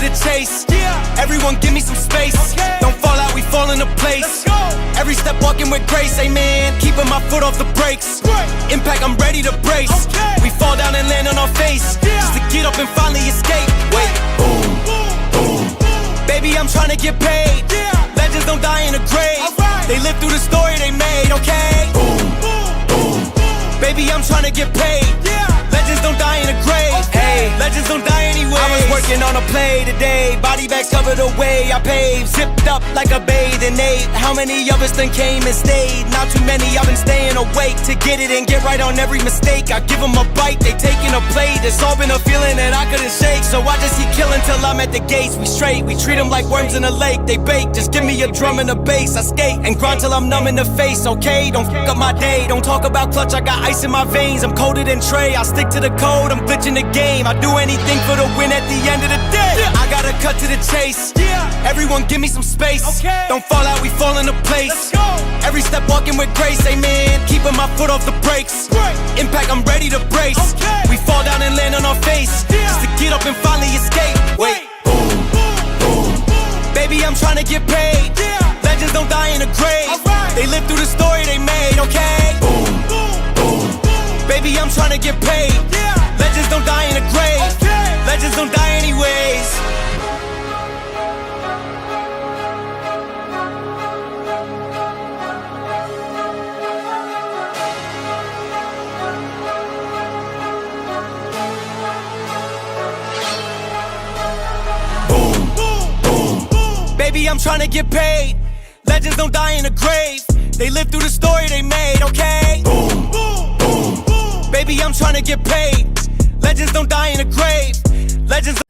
the chase. Everyone give me some space. Don't fall out, we fall into place. Every step walking with grace, amen. Keeping my foot off the brakes. Impact, I'm ready to brace. We fall down and land on our face, just to get up and finally escape. Wait, boom, boom. Baby, I'm trying to get paid. Legends don't die in a grave. They live through the story they made, okay? Boom, boom. Baby, I'm trying to get paid. Legends don't die in a grave. Hey, legends don't die anyway. I was working on a play today. Body bag covered away. I paved, zipped up like a bathing ape. How many of us then came and stayed? Not too many, I've been staying awake to get it and get right on every mistake. I give them a bite, they taking a plate. It's all been a feeling that I couldn't shake. So I just keep killing till I'm at the gates. We straight, we treat them like worms in a lake. They bake, just give me a drum and a bass. I skate and grind till I'm numb in the face, okay? Don't fuck up my day, don't talk about clutch. I got ice in my veins, I'm coated in tray. I stick to the code, I'm glitching the game. I do anything for the win at the end of the day. I gotta cut to the chase. Everyone give me some space. Don't fall out, we fall into place. Every step walking with grace, amen. Keeping my foot off the brakes. Impact, I'm ready to brace. We fall down and land on our face, just to get up and finally escape. Wait, boom, boom. Baby, I'm trying to get paid. Legends don't die in a grave. They live through the story they made, okay? Boom, boom. Baby, I'm trying to get paid. Legends don't die in a grave. Legends don't die anyways. Baby, I'm trying to get paid. Legends don't die in a grave. They live through the story they made, okay? Boom, boom, boom. Baby, I'm trying to get paid. Legends don't die in a grave. Legends.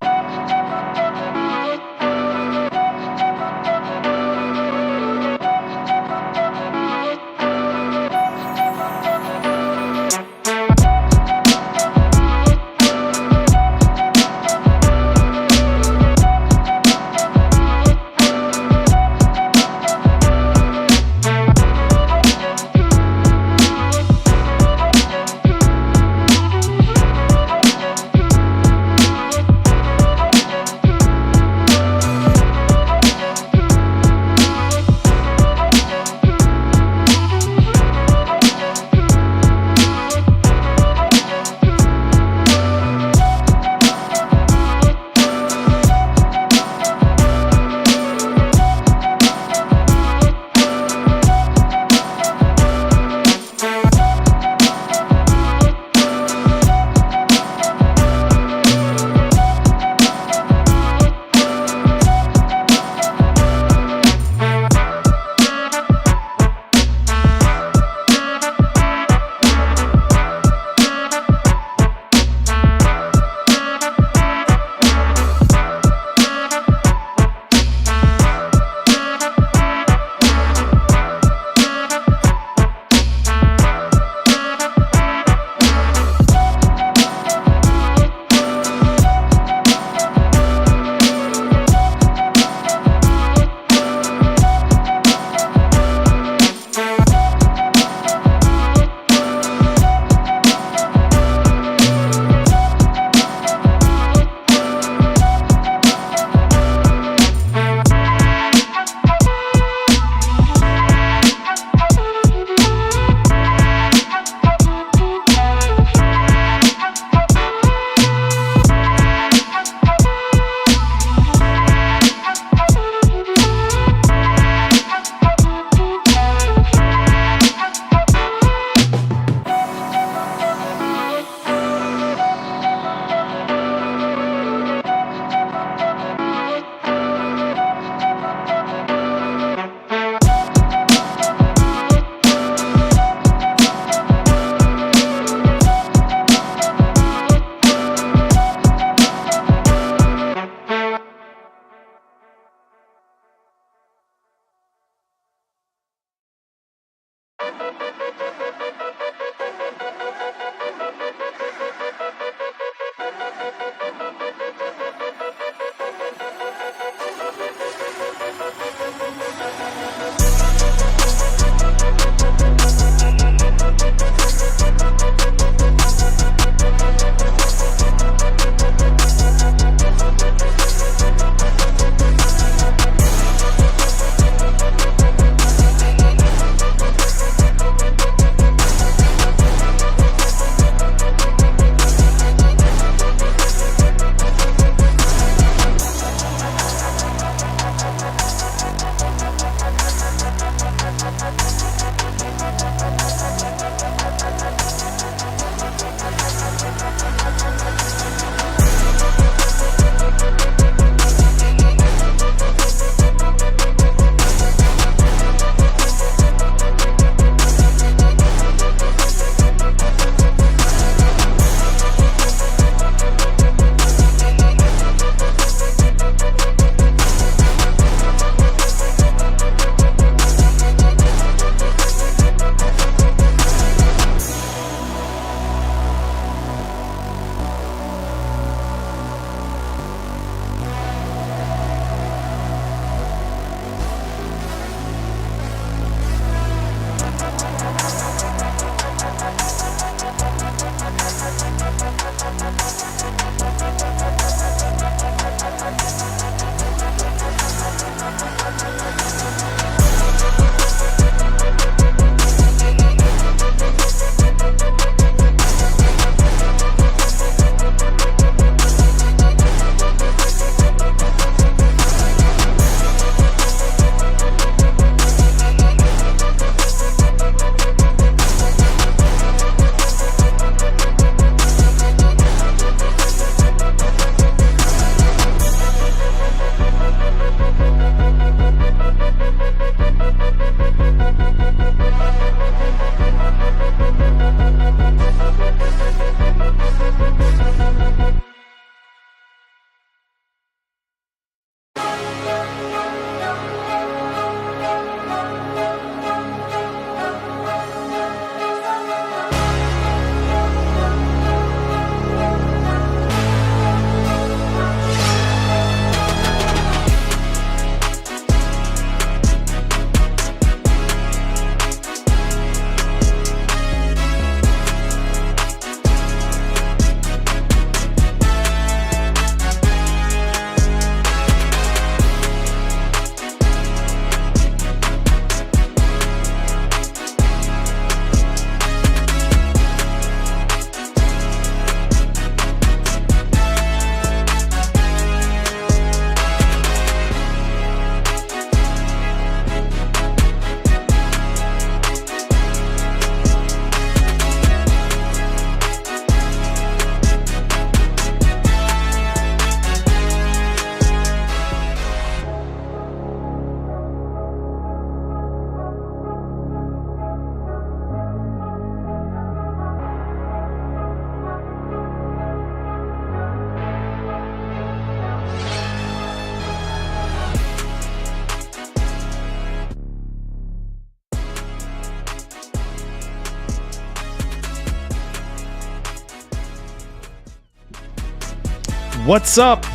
What's up,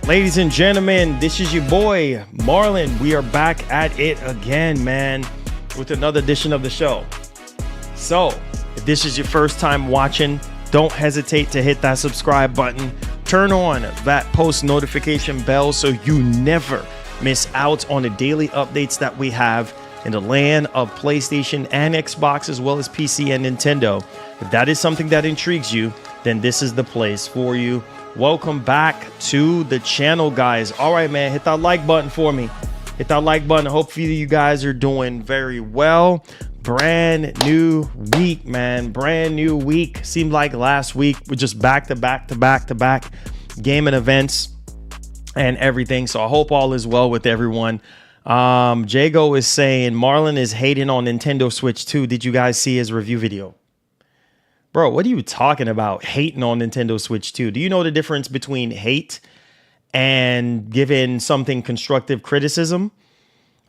ladies and gentlemen? This is your boy Marlon. We are back at it again, man, with another edition of the show. So if this is your first time watching, don't hesitate to hit that subscribe button. Turn on that post notification bell so you never miss out on the daily updates that we have in the land of PlayStation and Xbox, as well as PC and Nintendo. If that is something that intrigues you, then this is the place for you. Welcome back to the channel, guys. All right, man, hit that like button for me. Hit that like button. Hopefully you guys are doing very well. Brand new week, man. Brand new week. Seemed like last week we're just back to back gaming events and everything. So I hope all is well with everyone. Jago is saying Marlon is hating on Nintendo Switch 2. Did you guys see his review video? Bro, what are you talking about? Hating on Nintendo Switch 2? Do you know the difference between hate and giving something constructive criticism?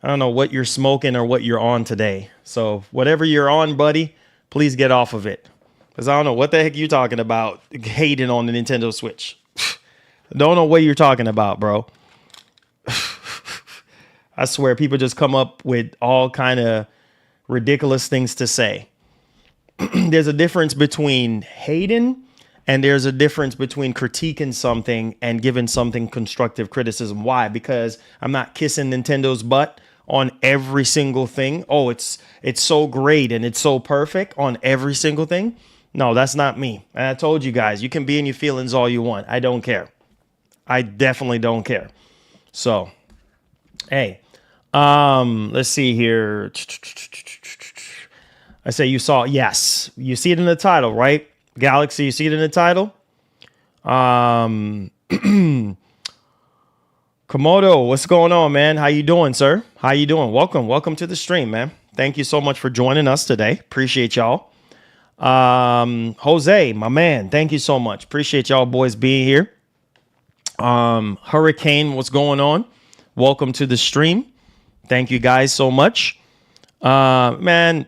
I don't know what you're smoking or what you're on today. So whatever you're on, buddy, please get off of it. Because I don't know what the heck you're talking about hating on the Nintendo Switch. Don't know what you're talking about, bro. I swear people just come up with all kind of ridiculous things to say. There's a difference between hating and there's a difference between critiquing something and giving something constructive criticism. Why? Because I'm not kissing Nintendo's butt on every single thing. Oh, it's so great and it's so perfect on every single thing. No, that's not me. And I told you guys, you can be in your feelings all you want. I don't care. I definitely don't care. So, hey, let's see here. I say you saw, yes, you see it in the title, right? Galaxy, you see it in the title? Komodo, what's going on, man? How you doing, sir? How you doing? Welcome to the stream, man. Thank you so much for joining us today. Appreciate y'all. Jose, my man, thank you so much. Appreciate y'all boys being here. Hurricane, what's going on? Welcome to the stream. Thank you guys so much. Man,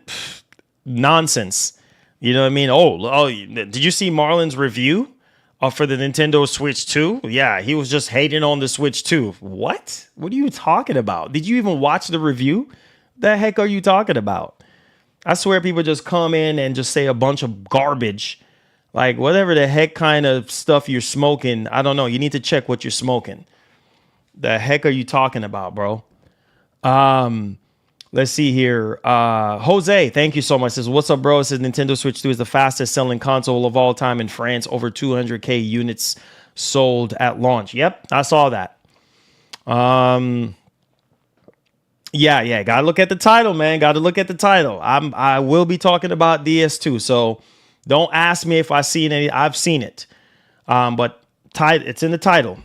nonsense. You know what I mean? Oh, did you see Marlon's review for the Nintendo Switch 2? Yeah, he was just hating on the Switch 2. What? What are you talking about? Did you even watch the review? The heck are you talking about? I swear people just come in and just say a bunch of garbage. Like whatever the heck kind of stuff you're smoking, I don't know. You need to check what you're smoking. The heck are you talking about, bro? Let's see here. Jose, thank you so much. Says, what's up, bro? It says Nintendo Switch 2 is the fastest selling console of all time in France. Over 200K units sold at launch. Yep, I saw that. Yeah. Gotta look at the title, man. Gotta look at the title. I will be talking about DS2, so don't ask me if I've seen any. I've seen it. But it's in the title.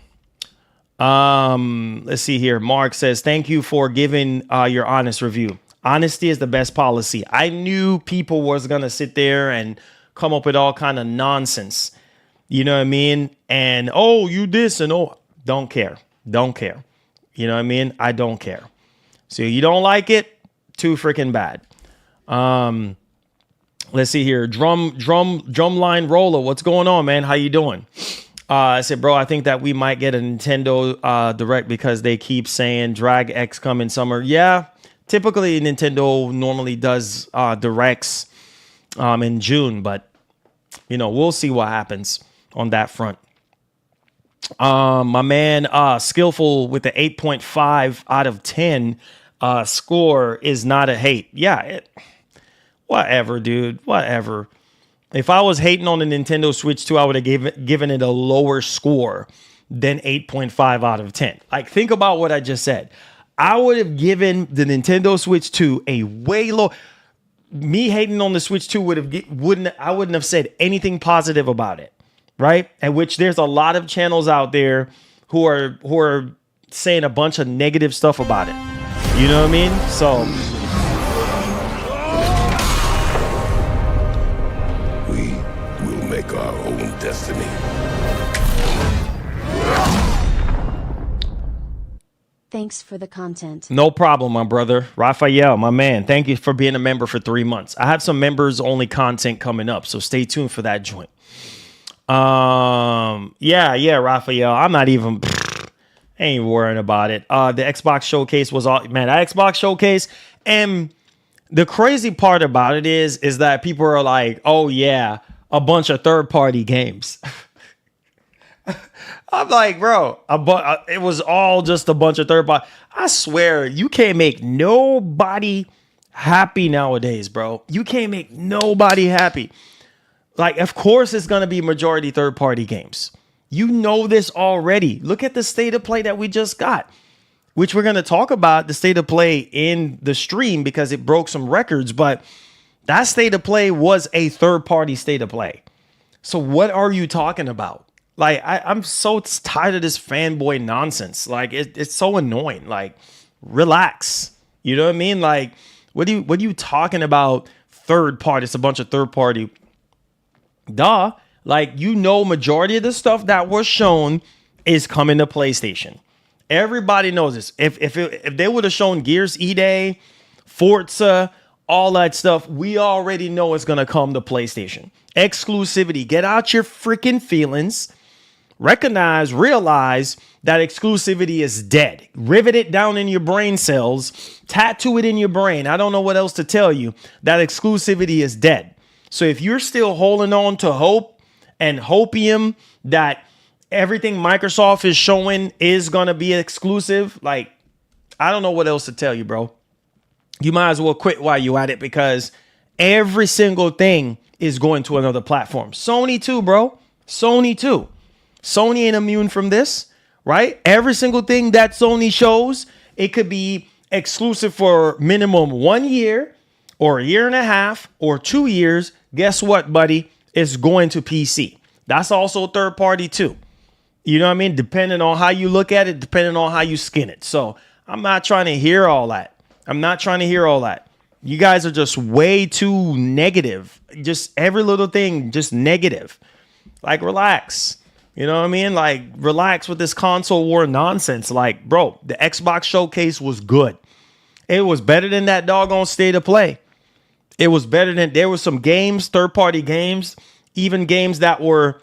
Let's see here. Mark says, thank you for giving your honest review. Honesty is the best policy. I knew people was gonna sit there and come up with all kind of nonsense. You know what I mean? And, oh, you this and oh, don't care. Don't care. You know what I mean? I don't care. So you don't like it? Too freaking bad. Let's see here. Drumline Roller. What's going on, man? How you doing? I said, bro, I think that we might get a Nintendo Direct because they keep saying Drag X coming summer. Yeah, typically Nintendo normally does Directs in June, but you know, we'll see what happens on that front. My man, Skillful with the 8.5 out of 10 score is not a hate. Yeah, whatever, dude. Whatever. If I was hating on the Nintendo Switch 2, I would have given it a lower score than 8.5 out of 10. Like, think about what I just said. I would have given the Nintendo Switch 2 a way low. Me hating on the Switch 2 wouldn't have said anything positive about it, right? At which there's a lot of channels out there who are saying a bunch of negative stuff about it. You know what I mean? So make our own destiny. Thanks for the content. No problem, my brother. Raphael, my man. Thank you for being a member for 3 months. I have some members only content coming up, so stay tuned for that joint. Yeah, Raphael. I'm not even ain't worrying about it. The Xbox showcase was all, man, that Xbox showcase. And the crazy part about it is that people are like, oh yeah, a bunch of third-party games. I'm like, bro, it was all just a bunch of third-party. I swear, you can't make nobody happy nowadays, bro. You can't make nobody happy. Like, of course, it's going to be majority third-party games. You know this already. Look at the state of play that we just got, which we're going to talk about the state of play in the stream because it broke some records, but that state of play was a third-party state of play. So what are you talking about? Like, I'm so tired of this fanboy nonsense. Like, it's so annoying. Like, relax. You know what I mean? Like, what are you talking about? Third party. It's a bunch of third party. Duh. Like, you know, majority of the stuff that was shown is coming to PlayStation. Everybody knows this. If they would have shown Gears E-Day, Forza, all that stuff, we already know it's going to come to PlayStation. Exclusivity. Get out your freaking feelings. Realize that exclusivity is dead. Rivet it down in your brain cells. Tattoo it in your brain. I don't know what else to tell you. That exclusivity is dead. So if you're still holding on to hope and hopium that everything Microsoft is showing is going to be exclusive, like, I don't know what else to tell you, bro. You might as well quit while you at it because every single thing is going to another platform. Sony too, bro. Sony too. Sony ain't immune from this, right? Every single thing that Sony shows, it could be exclusive for minimum 1 year or a year and a half or 2 years. Guess what, buddy? It's going to PC. That's also third party too. You know what I mean? Depending on how you look at it, depending on how you skin it. So I'm not trying to hear all that. You guys are just way too negative. Just every little thing, just negative. Like, relax. You know what I mean? Like, relax with this console war nonsense. Like, bro, the Xbox showcase was good. It was better than that doggone state of play. It was better than, there were some games, third-party games, even games that were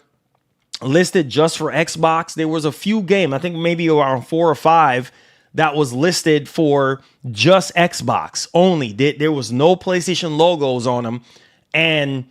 listed just for Xbox. There was a few games, I think maybe around 4 or 5, that was listed for just Xbox only. There was no PlayStation logos on them. And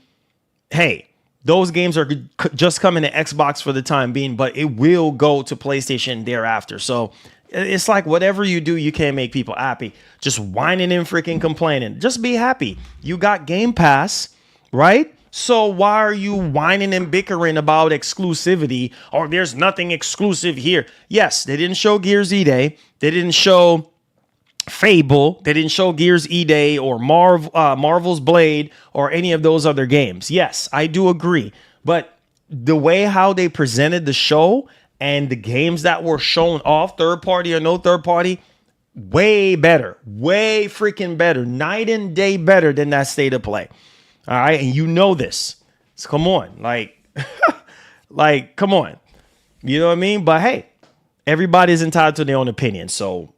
hey, those games are just coming to Xbox for the time being, but it will go to PlayStation thereafter. So it's like whatever you do, you can't make people happy. Just whining and freaking complaining. Just be happy. You got Game Pass, right? So why are you whining and bickering about exclusivity? Or there's nothing exclusive here. Yes, they didn't show Gears E-Day. They didn't show Fable. They didn't show Gears E-Day or Marvel's Blade or any of those other games. Yes, I do agree. But the way how they presented the show and the games that were shown off, third party or no third party, way better. Way freaking better. Night and day better than that state of play. All right. And you know this. So come on, like, come on. You know what I mean? But hey, everybody's entitled to their own opinion. So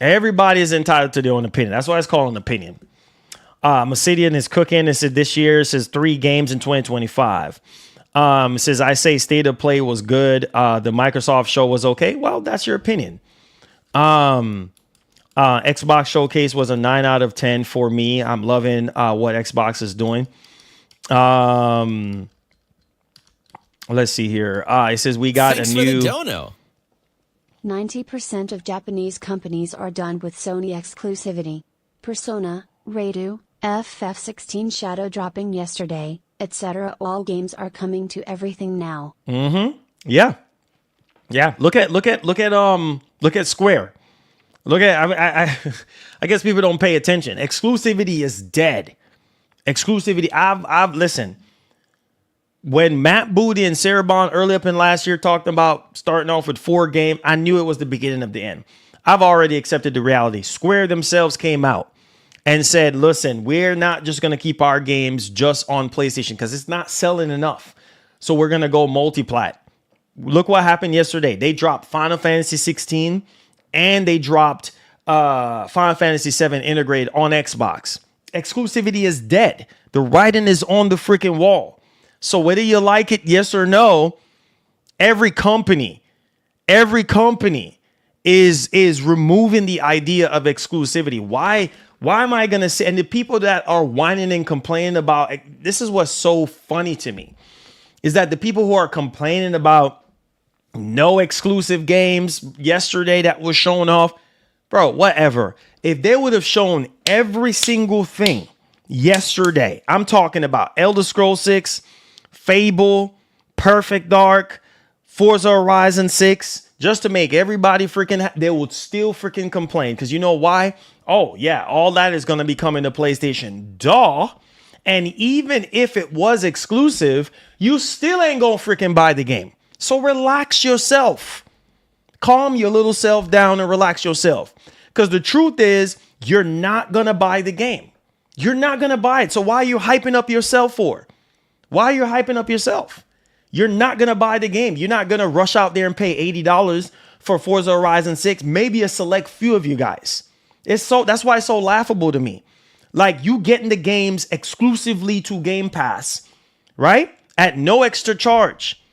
everybody is entitled to their own opinion. That's why it's called an opinion. Macidian is cooking. It says this year, it says 3 games in 2025. It says, I say state of play was good. The Microsoft show was okay. Well, that's your opinion. Xbox Showcase was a 9 out of 10 for me. I'm loving what Xbox is doing. Let's see here. It says we got Thanks a new. for the dono. 90% of Japanese companies are done with Sony exclusivity. Persona, Raid, FF16 shadow dropping yesterday, etc. All games are coming to everything now. Yeah. Look at Square. Look at I guess people don't pay attention. Exclusivity is dead. Exclusivity. I've listened. When Matt Booty and Sarah Bond early up in last year talked about starting off with 4 games, I knew it was the beginning of the end. I've already accepted the reality. Square themselves came out and said, listen, we're not just going to keep our games just on PlayStation because it's not selling enough. So we're going to go multi-plat. Look what happened yesterday. They dropped Final Fantasy 16 and they dropped Final Fantasy 7 integrated on Xbox. Exclusivity is dead. The writing is on the freaking wall. So whether you like it, yes or no, every company is removing the idea of exclusivity. Why am I going to say, and the people that are whining and complaining about, this is what's so funny to me, is that the people who are complaining about no exclusive games yesterday that was shown off, bro, whatever. If they would have shown every single thing yesterday, I'm talking about Elder Scrolls 6, Fable, Perfect Dark, Forza Horizon 6, just to make everybody freaking, they would still freaking complain. Because you know why? Oh, yeah, all that is going to be coming to PlayStation. Duh. And even if it was exclusive, you still ain't going to freaking buy the game. So relax yourself. Calm your little self down and relax yourself. Because the truth is, you're not going to buy the game. You're not going to buy it. So why are you hyping up yourself for? Why are you hyping up yourself? You're not going to buy the game. You're not going to rush out there and pay $80 for Forza Horizon 6. Maybe a select few of you guys. That's why it's so laughable to me. Like, you getting the games exclusively to Game Pass, right? At no extra charge.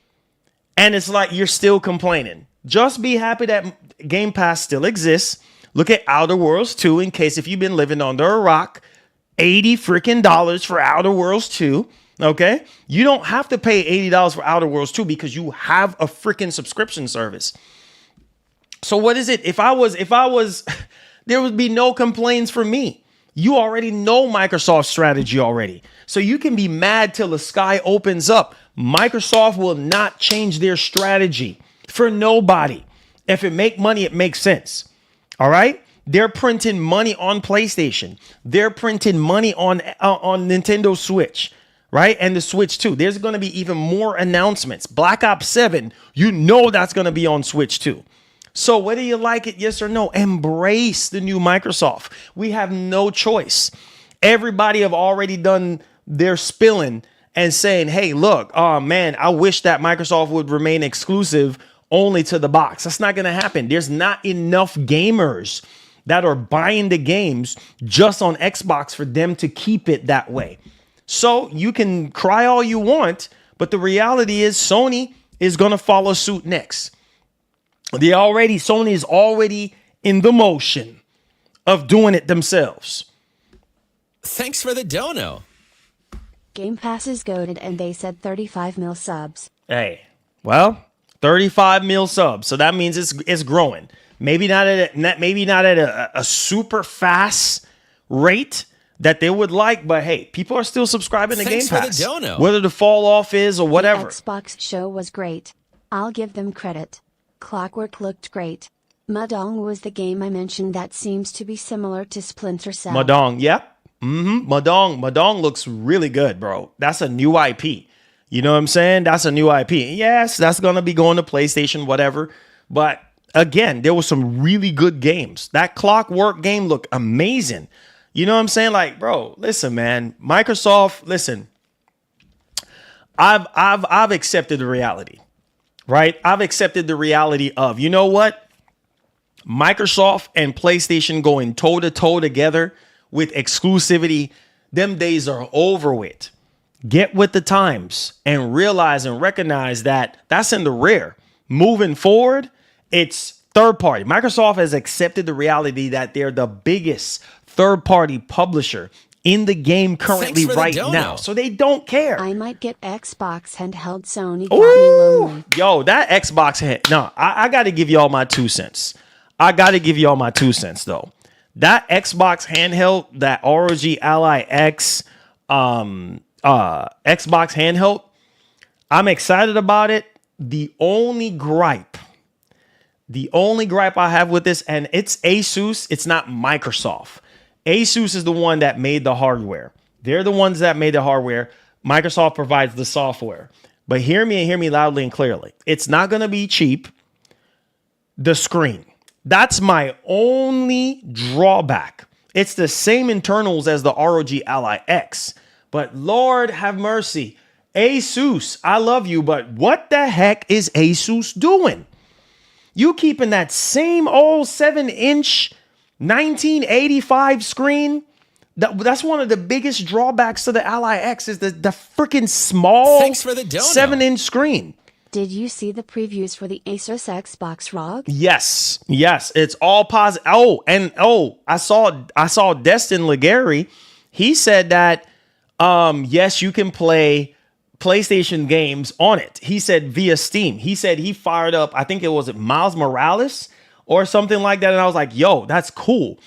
And it's like you're still complaining. Just be happy that Game Pass still exists. Look at Outer Worlds 2 in case if you've been living under a rock. $80 freaking for Outer Worlds 2. Okay, you don't have to pay $80 for Outer Worlds 2 because you have a freaking subscription service. So what is it? If I was, there would be no complaints from me. You already know Microsoft's strategy already. So you can be mad till the sky opens up. Microsoft will not change their strategy for nobody. If it make money, it makes sense. All right. They're printing money on PlayStation. They're printing money on Nintendo Switch. Right? And the Switch 2. There's going to be even more announcements. Black Ops 7, you know that's going to be on Switch 2. So whether you like it, yes or no, embrace the new Microsoft. We have no choice. Everybody have already done their spilling and saying, hey, look, oh man, I wish that Microsoft would remain exclusive only to the box. That's not going to happen. There's not enough gamers that are buying the games just on Xbox for them to keep it that way. So you can cry all you want, but the reality is Sony is going to follow suit next. Sony is already in the motion of doing it themselves. Thanks for the dono. Game Pass is goated and they said 35 mil subs. Hey, well, 35 mil subs. So that means it's growing. Maybe not at a super fast rate that they would like, but hey, people are still subscribing to Game Pass. For the dono. Whether the fall off is or whatever. The Xbox show was great. I'll give them credit. Clockwork looked great. Mahjong was the game I mentioned that seems to be similar to Splinter Cell. Mahjong, yep. Mahjong looks really good, bro. That's a new IP. You know what I'm saying? That's a new IP. Yes, that's going to be going to PlayStation, whatever. But again, there were some really good games. That Clockwork game looked amazing. You know what I'm saying? Like, bro, listen, man. Microsoft, listen. I've accepted the reality, right? I've accepted the reality of, you know what? Microsoft and PlayStation going toe to toe together with exclusivity. Them days are over with. Get with the times and realize and recognize that that's in the rear. Moving forward, it's third party. Microsoft has accepted the reality that they're the biggest third party publisher in the game currently right now. So they don't care. I might get Xbox handheld. Sony got me lonely. Yo, that Xbox head. No, I got to give y'all my 2 cents. I got to give y'all my 2 cents though. That Xbox handheld, that ROG Ally X, Xbox handheld, I'm excited about it. The only gripe I have with this, and it's Asus, it's not Microsoft. Asus is the one that made the hardware. They're the ones that made the hardware. Microsoft provides the software. But hear me and hear me loudly and clearly. It's not going to be cheap. The screen. That's my only drawback. It's the same internals as the ROG Ally X. But Lord have mercy. Asus, I love you, but what the heck is Asus doing? You keeping that same old 7-inch 1985 screen? That's one of the biggest drawbacks to the Ally X is the freaking small 7-inch screen. Did you see the previews for the Asus Xbox ROG? Yes, it's all positive. I saw Destin Legary. He said that yes, you can play PlayStation games on it. He said via Steam. He said he fired up, I think it was Miles Morales or something like that. And I was like, yo, that's cool.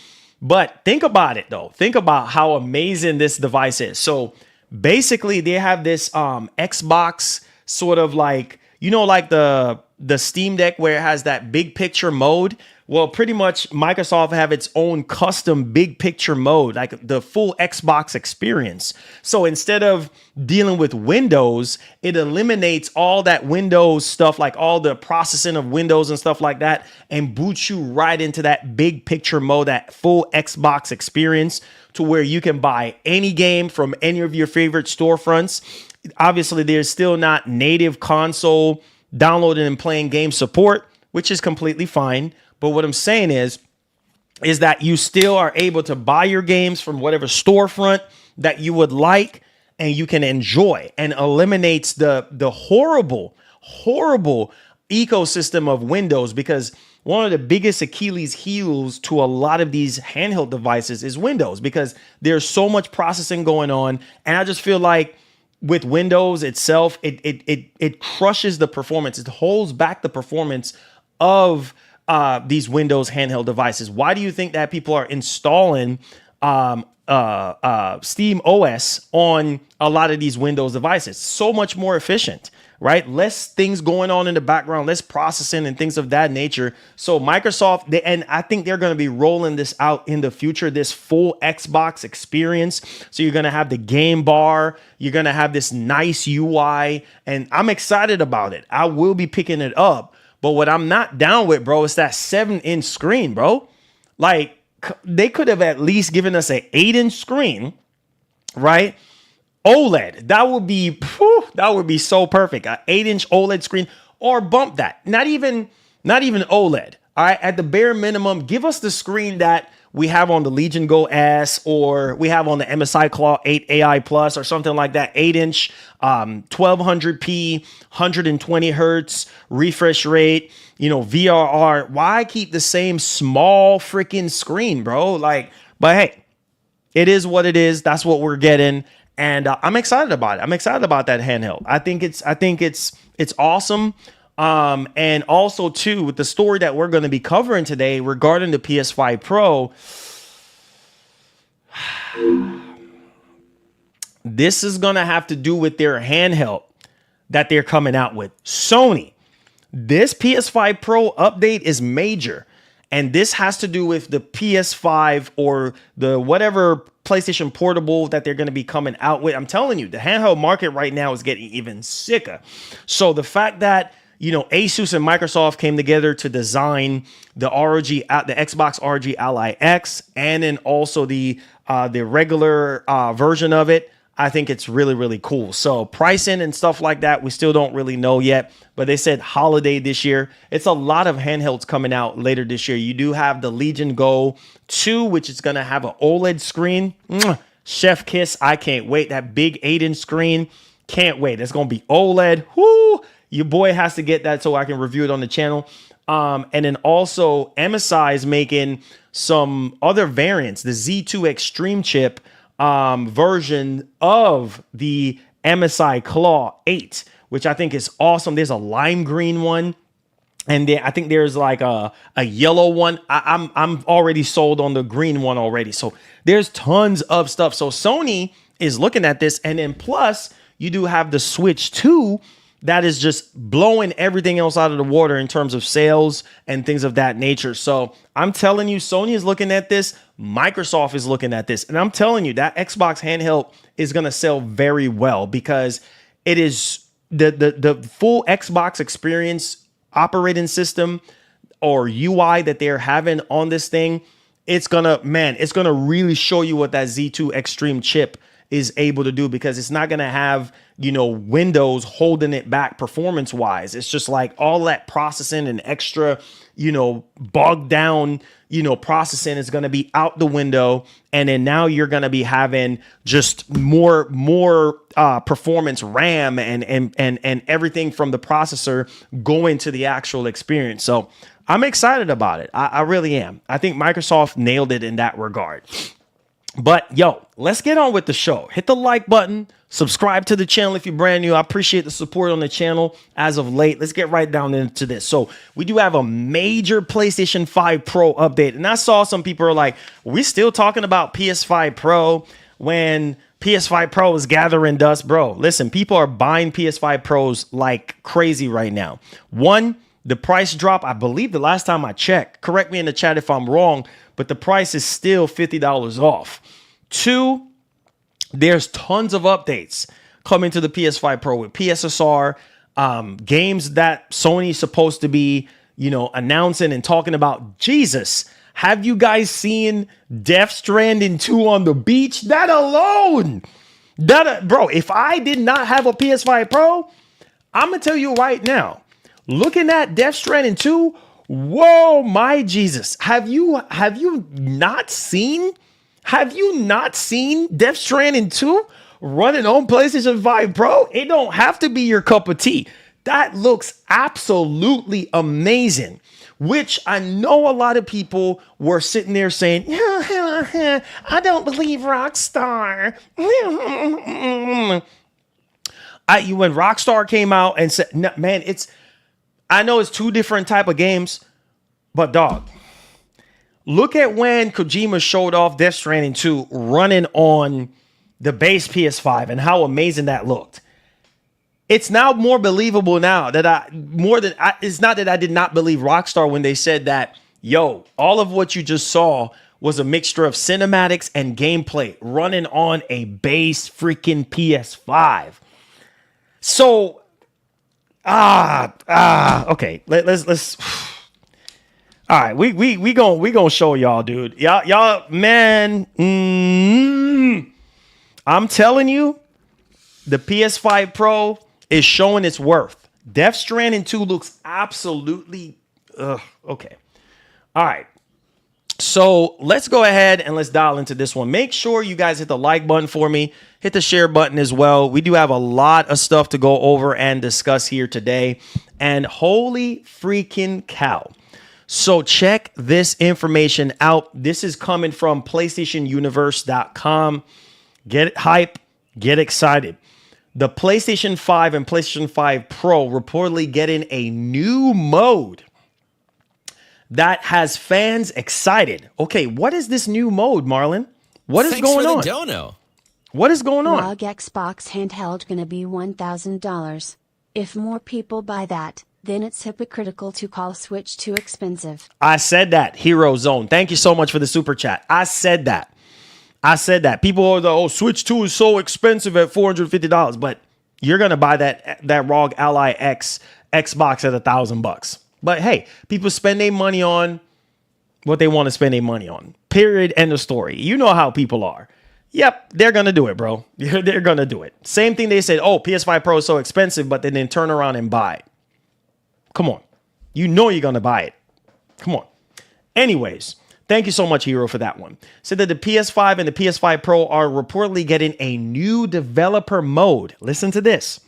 But think about it though. Think about how amazing this device is. So basically they have this Xbox sort of like, you know, like the Steam Deck where it has that big picture mode. Well, pretty much Microsoft have its own custom big picture mode, like the full Xbox experience. So instead of dealing with Windows, it eliminates all that Windows stuff, like all the processing of Windows and stuff like that, and boots you right into that big picture mode, that full Xbox experience, to where you can buy any game from any of your favorite storefronts. Obviously, there's still not native console downloading and playing game support, which is completely fine. But what I'm saying is that you still are able to buy your games from whatever storefront that you would like, and you can enjoy, and eliminates the horrible ecosystem of Windows, because one of the biggest Achilles heels to a lot of these handheld devices is Windows, because there's so much processing going on. And I just feel like with Windows itself, it crushes the performance. It holds back the performance of these Windows handheld devices. Why do you think that people are installing Steam OS on a lot of these Windows devices? So much more efficient, right? Less things going on in the background, less processing and things of that nature. So Microsoft, and I think they're going to be rolling this out in the future, this full Xbox experience. So you're going to have the game bar, you're going to have this nice UI, and I'm excited about it. I will be picking it up. But what I'm not down with, bro, is that 7-inch screen, bro. Like, they could have at least given us an 8-inch screen, right? OLED, that would be so perfect. An 8-inch OLED screen, or bump that. Not even OLED. All right, at the bare minimum, give us the screen that we have on the Legion Go S, or we have on the MSI Claw 8 AI Plus, or something like that. 8-inch, 1200p, 120 hertz refresh rate, VRR. Why keep the same small freaking screen, bro? Like, but hey, it is what it is. That's what we're getting, and I'm excited about it. I'm excited about that handheld. I think it's awesome. And also too, with the story that we're going to be covering today regarding the PS5 Pro, this is going to have to do with their handheld that they're coming out with. Sony, this PS5 Pro update is major, and this has to do with the PS5 or the whatever PlayStation Portable that they're going to be coming out with. I'm telling you, the handheld market right now is getting even sicker. So the fact that Asus and Microsoft came together to design the Xbox ROG Ally X, and then also the the regular version of it, I think it's really, really cool. So pricing and stuff like that, we still don't really know yet, but they said holiday this year. It's a lot of handhelds coming out later this year. You do have the Legion Go 2, which is going to have an OLED screen. Chef kiss. I can't wait. That big 8-inch screen. Can't wait. It's going to be OLED. Whoo! Your boy has to get that so I can review it on the channel. And then also MSI is making some other variants, the Z2 Extreme chip version of the MSI Claw 8, which I think is awesome. There's a lime green one, and I think there's like a yellow one. I'm already sold on the green one already. So there's tons of stuff. So Sony is looking at this, and then plus you do have the Switch 2 that is just blowing everything else out of the water in terms of sales and things of that nature. So I'm telling you, Sony is looking at this. Microsoft is looking at this. And I'm telling you, that Xbox handheld is going to sell very well because it is the full Xbox experience operating system or UI that they're having on this thing. It's going to really show you what that Z2 Extreme chip is able to do, because it's not going to have, Windows holding it back performance wise. It's just like all that processing and extra, bogged down, processing is going to be out the window. And then now you're going to be having just more performance RAM and everything from the processor going to the actual experience. So I'm excited about it. I really am. I think Microsoft nailed it in that regard. But yo, let's get on with the show. Hit the like button, subscribe to the channel if you're brand new. I appreciate the support on the channel as of late. Let's get right down into this. So we do have a major PlayStation 5 Pro update. And I saw some people are like, we still talking about PS5 Pro when PS5 Pro is gathering dust. Bro, listen, people are buying PS5 Pros like crazy right now. One, the price drop, I believe the last time I checked, correct me in the chat if I'm wrong, but the price is still $50 off. Two, there's tons of updates coming to the PS5 Pro with PSSR, games that Sony's supposed to be, announcing and talking about. Jesus, have you guys seen Death Stranding 2 on the beach? That alone, bro, if I did not have a PS5 Pro, I'm going to tell you right now, looking at Death Stranding 2, whoa, my Jesus. Have you not seen Death Stranding 2 running on PlayStation 5 Pro? It don't have to be your cup of tea. That looks absolutely amazing, which I know a lot of people were sitting there saying, I don't believe Rockstar. When Rockstar came out and said, no, man, I know it's two different type of games, but dog, look at when Kojima showed off Death Stranding 2 running on the base PS5 and how amazing that looked. It's now more believable now that it's not that I did not believe Rockstar when they said that, yo, all of what you just saw was a mixture of cinematics and gameplay running on a base freaking PS5. So, okay. Let's. All right, we gonna show y'all, dude. Y'all, man. I'm telling you, the PS5 Pro is showing its worth. Death Stranding 2 looks absolutely okay. All right. So let's go ahead and let's dial into this one. Make sure you guys hit the like button for me. Hit the share button as well. We do have a lot of stuff to go over and discuss here today. And holy freaking cow. So check this information out. This is coming from PlayStationUniverse.com. Get it hype. Get excited. The PlayStation 5 and PlayStation 5 Pro reportedly getting a new mode that has fans excited. Okay, what is this new mode, Marlon? What is going on? Thanks for the dono. What is going on? ROG Xbox handheld gonna be $1,000. If more people buy that, then it's hypocritical to call Switch too expensive. I said that, Hero Zone. Thank you so much for the super chat. I said that. People are the, Switch 2 is so expensive at $450, but you're gonna buy that ROG Ally X Xbox at $1,000. But hey, people spend their money on what they want to spend their money on. Period. End of story. You know how people are. Yep, they're going to do it, bro. They're going to do it. Same thing they said, oh, PS5 Pro is so expensive, but then turn around and buy it. Come on. You know you're going to buy it. Come on. Anyways, thank you so much, Hero, for that one. Said that the PS5 and the PS5 Pro are reportedly getting a new developer mode. Listen to this.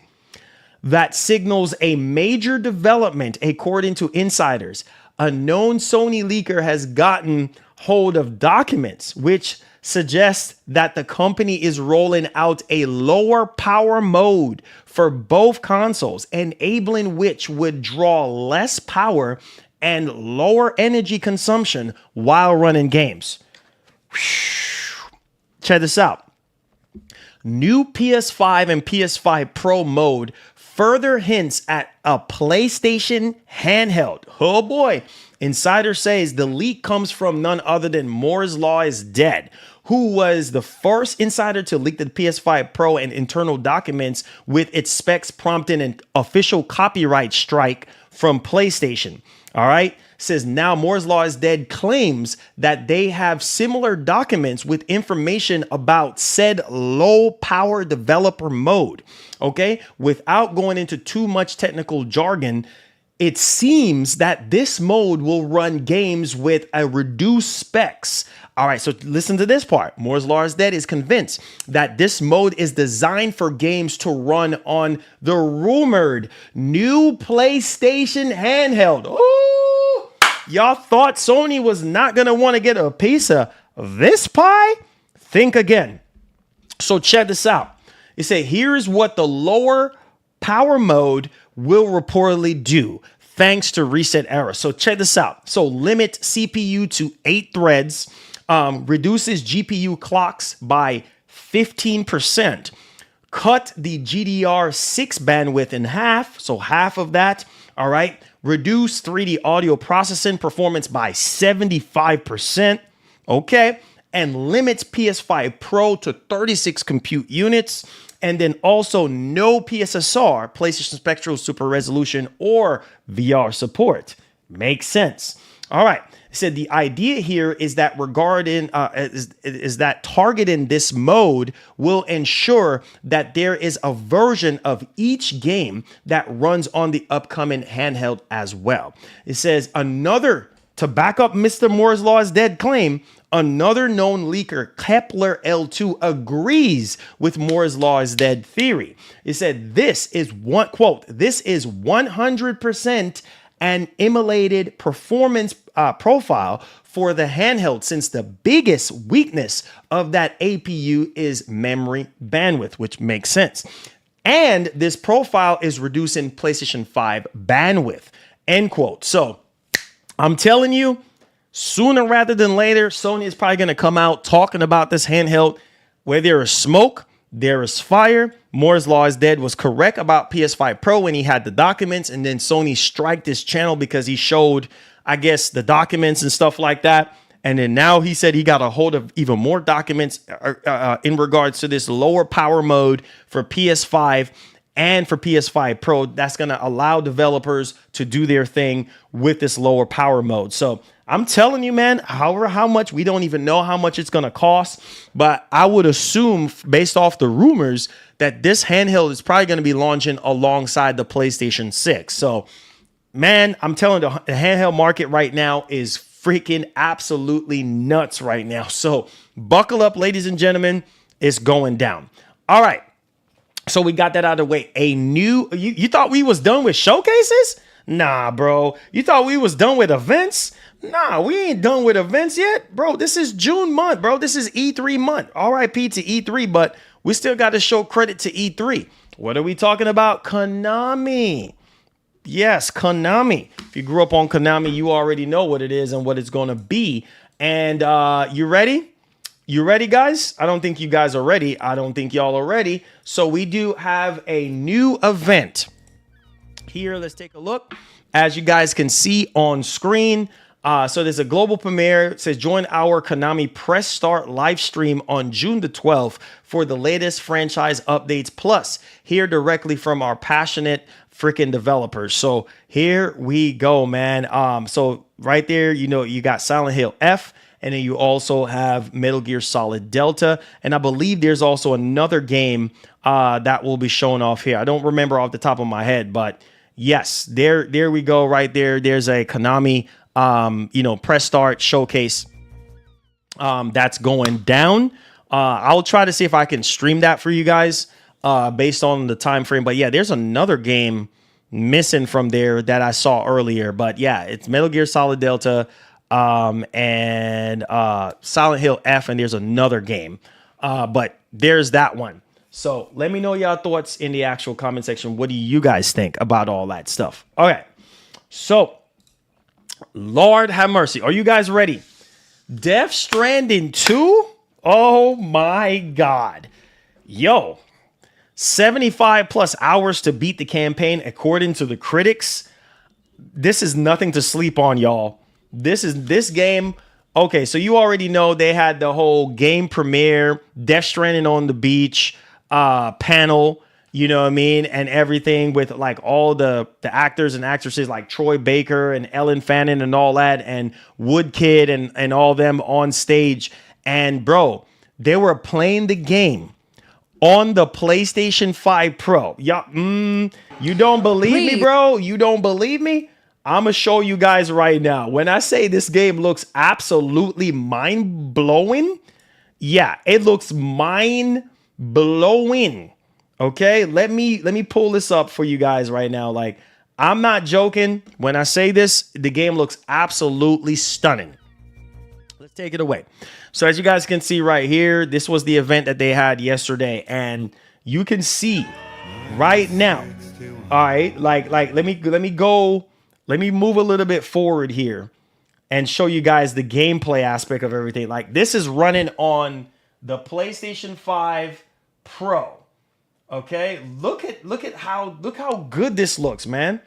That signals a major development, according to insiders. A known Sony leaker has gotten hold of documents which suggests that the company is rolling out a lower power mode for both consoles, enabling which would draw less power and lower energy consumption while running games. Check this out. New PS5 and PS5 Pro mode further hints at a PlayStation handheld. Oh boy. Insider says the leak comes from none other than Moore's Law is Dead, who was the first insider to leak the PS5 Pro and internal documents, with its specs prompting an official copyright strike from PlayStation. All right. Says now Moore's Law is Dead claims that they have similar documents with information about said low power developer mode. Okay. Without going into too much technical jargon, it seems that this mode will run games with a reduced specs. All right, so listen to this part. Moore's Law is Dead is convinced that this mode is designed for games to run on the rumored new PlayStation handheld. Ooh, y'all thought Sony was not going to want to get a piece of this pie? Think again. So check this out. It said, here's what the lower power mode will reportedly do, thanks to Reset Era. So check this out. So limit CPU to 8 threads, reduces GPU clocks by 15%, cut the GDR6 bandwidth in half, so half of that, all right, reduce 3D audio processing performance by 75%, okay, and limits PS5 Pro to 36 compute units. And then also no PSSR, PlayStation Spectral Super Resolution, or VR support. Makes sense. All right. It said the idea here is that is that targeting this mode will ensure that there is a version of each game that runs on the upcoming handheld as well. It says to back up Mr. Moore's Law is Dead claim, another known leaker, Kepler L2, agrees with Moore's Law is Dead theory. It said this is 100% an emulated performance profile for the handheld, since the biggest weakness of that APU is memory bandwidth, which makes sense. And this profile is reducing PlayStation 5 bandwidth, end quote. So I'm telling you, sooner rather than later, Sony is probably going to come out talking about this handheld. Where there is smoke, there is fire. Moore's Law is Dead was correct about PS5 Pro when he had the documents, and then Sony striked this channel because he showed, I guess, the documents and stuff like that. And then now he said he got a hold of even more documents in regards to this lower power mode for PS5 and for PS5 Pro. That's going to allow developers to do their thing with this lower power mode. So I'm telling you, man, however, how much, we don't even know how much it's going to cost, but I would assume, based off the rumors, that this handheld is probably going to be launching alongside the PlayStation 6. So, man, I'm telling you, the handheld market right now is freaking absolutely nuts right now. So buckle up, ladies and gentlemen. It's going down. All right. So we got that out of the way. You thought we was done with showcases? Nah, bro. You thought we was done with events? Nah, we ain't done with events yet, bro. This is June month, bro. This is E3 month. RIP to E3, but we still got to show credit to E3. What are we talking about? Konami. Yes, Konami. If you grew up on Konami, you already know what it is and what it's going to be. And you ready? You ready, guys? I don't think you guys are ready. I don't think y'all are ready. So we do have a new event here. Let's take a look. As you guys can see on screen, so there's a global premiere. It says join our Konami Press Start live stream on June the 12th for the latest franchise updates. Plus, hear directly from our passionate freaking developers. So here we go, man. So right there, you know, you got Silent Hill F, and then you also have Metal Gear Solid Delta. And I believe there's also another game that will be shown off here. I don't remember off the top of my head, but yes, there we go right there. There's a Konami, you know, press start showcase that's going down. I'll try to see if I can stream that for you guys based on the time frame. But yeah, there's another game missing from there that I saw earlier. But yeah, it's Metal Gear Solid Delta and Silent Hill F, and there's another game. But there's that one. So let me know y'all thoughts in the actual comment section. What do you guys think about all that stuff? Okay, so Lord have mercy. Are you guys ready? Death Stranding 2? Oh my God. Yo, 75 plus hours to beat the campaign according to the critics. This is nothing to sleep on, y'all. This game. Okay, so you already know they had the whole game premiere, Death Stranding on the beach panel, you know what I mean, and everything with like all the actors and actresses like Troy Baker and Ellen Fanning and all that, and Woodkid and all them on stage. And bro, they were playing the game on the PlayStation 5 Pro. Yeah, you don't believe me, bro? You don't believe me? I'm gonna show you guys right now. When I say this game looks absolutely mind-blowing, yeah, it looks mind-blowing. Okay, let me pull this up for you guys right now. Like, I'm not joking. When I say this, the game looks absolutely stunning. Let's take it away. So as you guys can see right here, this was the event that they had yesterday, and you can see right now. All right, like let me move a little bit forward here and show you guys the gameplay aspect of everything. Like, this is running on the PlayStation 5 Pro. Okay, look how good this looks, man.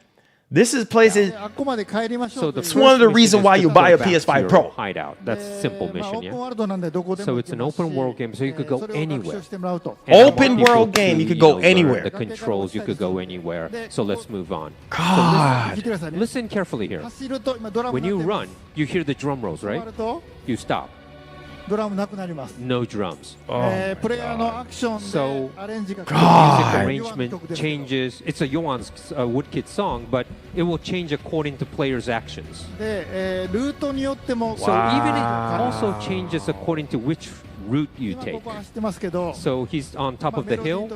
This is PlayStation. So it's one of the reasons why you buy a PS5 Pro. Hideout. That's a simple mission, yeah. So it's an open world game, so you could go anywhere. Open world game, you could go anywhere. The controls, you could go anywhere. So let's move on. God. So listen carefully here. When you run, you hear the drum rolls, right? You stop. No drums. Oh, so the music arrangement changes. It's a Yoan's Woodkid song, but it will change according to players' actions. So even it also changes according to which route you take. So he's on top of the hill.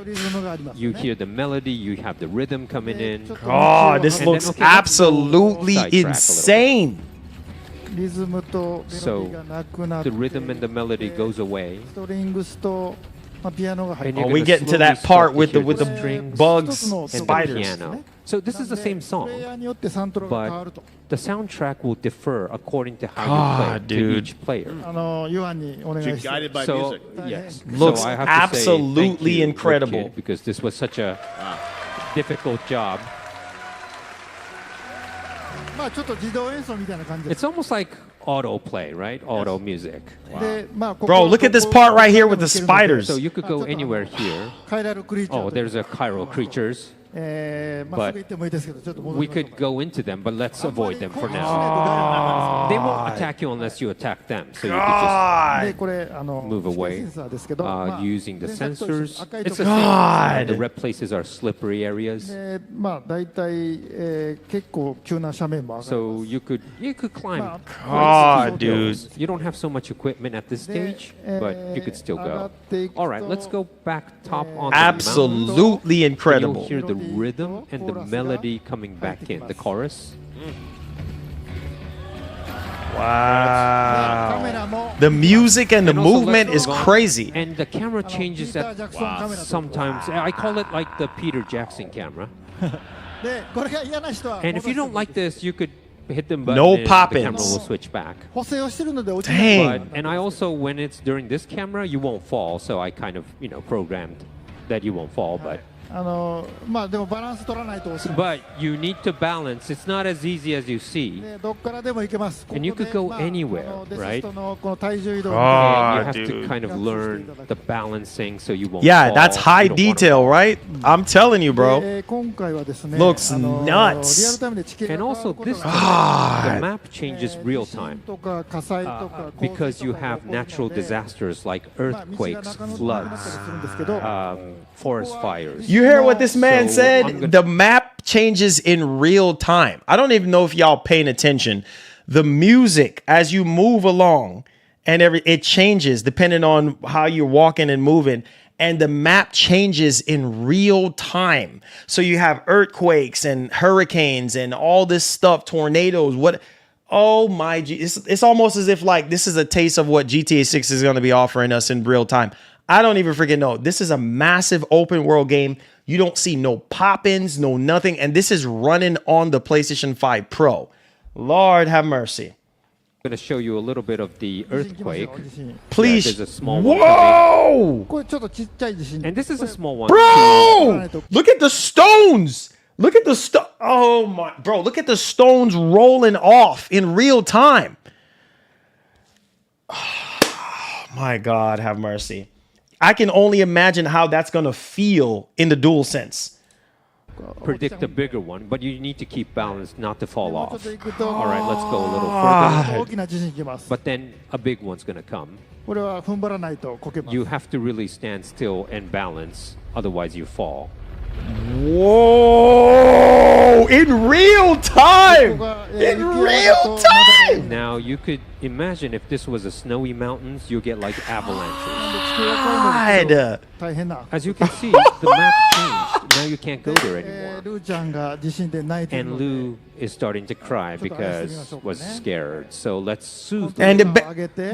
You hear the melody. You have the rhythm coming in. God, this looks absolutely insane. So the rhythm and the melody goes away. Oh, we get into that part with the strings, bugs, and spiders. the piano. So this is the same song, but the soundtrack will differ according to how you play to each player. Guided by So music. yes, Looks so I have to say thank absolutely you, incredible. Woodkid, because this was such a difficult job. It's almost like auto play, right? Auto music. Bro, look at this part right here with the spiders. So you could go anywhere here. Oh, there's a chiral creatures. But we could go into them, but let's avoid them for now. They won't attack you unless you attack them. So you could just move away using the sensors. It's the same. The red places are slippery areas. So you could climb. God, dude. You don't have so much equipment at this stage, but you could still go. All right, let's go back top on the Absolutely mountain. incredible. You'll hear the rhythm and the melody coming back in, the chorus. Wow. The music and the movement is crazy. And the camera changes at sometimes. I call it like the Peter Jackson camera. And if you don't like this, you could hit them button No and pop-ins. the camera will switch back. Dang. And I also, when it's during this camera, you won't fall. So I kind of, programmed that you won't fall, but you need to balance. It's not as easy as you see. And you could go anywhere, right? And you have to kind of learn the balancing so you won't fall. That's high You don't wanna detail, fall. right? I'm telling you, bro. Looks nuts. And also this time, the map changes real time because you have natural disasters like earthquakes, floods, forest fires. You hear what this man So said? The map changes in real time. I don't even know if y'all paying attention. The music as you move along and it changes depending on how you're walking and moving. And the map changes in real time. So you have earthquakes and hurricanes and all this stuff, tornadoes. Oh my G, it's almost as if like this is a taste of what GTA 6 is going to be offering us in real time. I don't even freaking know. This is a massive open world game. You don't see no pop-ins, no nothing. And this is running on the PlayStation 5 Pro. Lord have mercy. I'm going to show you a little bit of the earthquake. Please. There's a small one Whoa! coming. And this is a small one. Bro! Look at the stones! Look at the oh my, bro, look at the stones rolling off in real time. Oh my God, have mercy. I can only imagine how that's going to feel in the DualSense. Predict a bigger one, but you need to keep balance not to fall off. All right, let's go a little further. But then a big one's going to come. You have to really stand still and balance, otherwise you fall. Whoa! In real time! In real time! Now you could imagine if this was a snowy mountains, you get like avalanches. God. As you can see, the map changed. Now you can't go there anymore. And Lou is starting to cry because was scared. So let's soothe Lou. And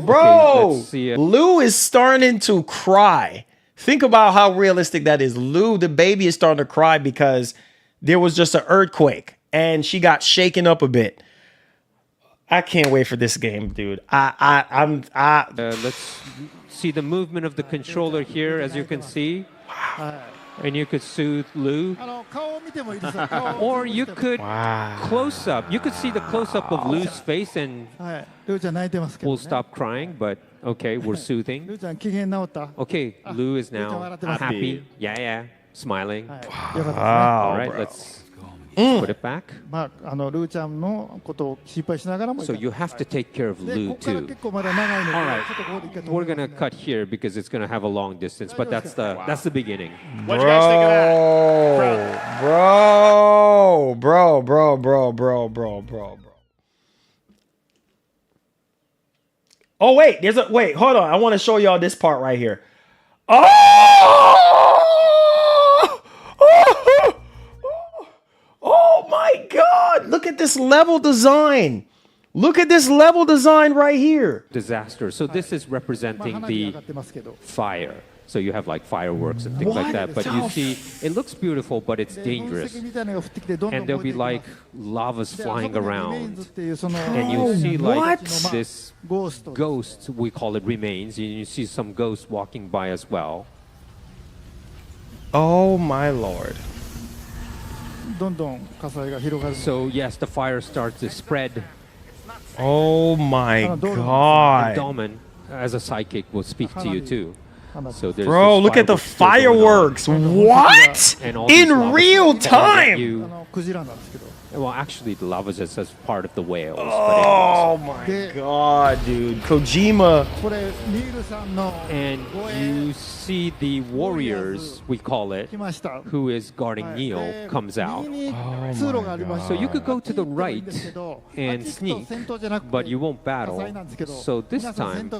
bro, let's see Lou is starting to cry. Think about how realistic that is. Lou, the baby, is starting to cry because there was just an earthquake and she got shaken up a bit. I can't wait for this game, dude. let's see the movement of the controller here, as you can see. And you could soothe Lou. Or you could close up. You could see the close up of Lou's face and we'll stop crying, but okay, we're soothing. Okay, Lou is now happy. Yeah, smiling. Wow, All right, bro. let's put it back. So So you have to take care of Lou too. All right, we're gonna cut here because it's gonna have a long distance, but that's the beginning. What'd you guys think of that? Bro. Oh wait, wait, hold on. I want to show y'all this part right here. Oh my God. Look at this level design. Look at this level design right here. Disaster. So this is representing the fire. So you have like fireworks and things like that. But you see, it looks beautiful, but it's dangerous. And there'll be like lavas flying around. And you see like this ghost, we call it remains. And you see some ghosts walking by as well. Oh my Lord. So yes, the fire starts to spread. Oh my And God. Dolman, as a sidekick, will speak to you too. So there's Bro, this look at the fireworks still going on. fireworks. What? And all these In lavas real falling at time. you. Well, actually, the lava is as part of the whales. Oh my God, dude. Kojima. And you see the warriors, we call it, who is guarding Neo, comes out. So you could go to the right and sneak, but you won't battle. So this time,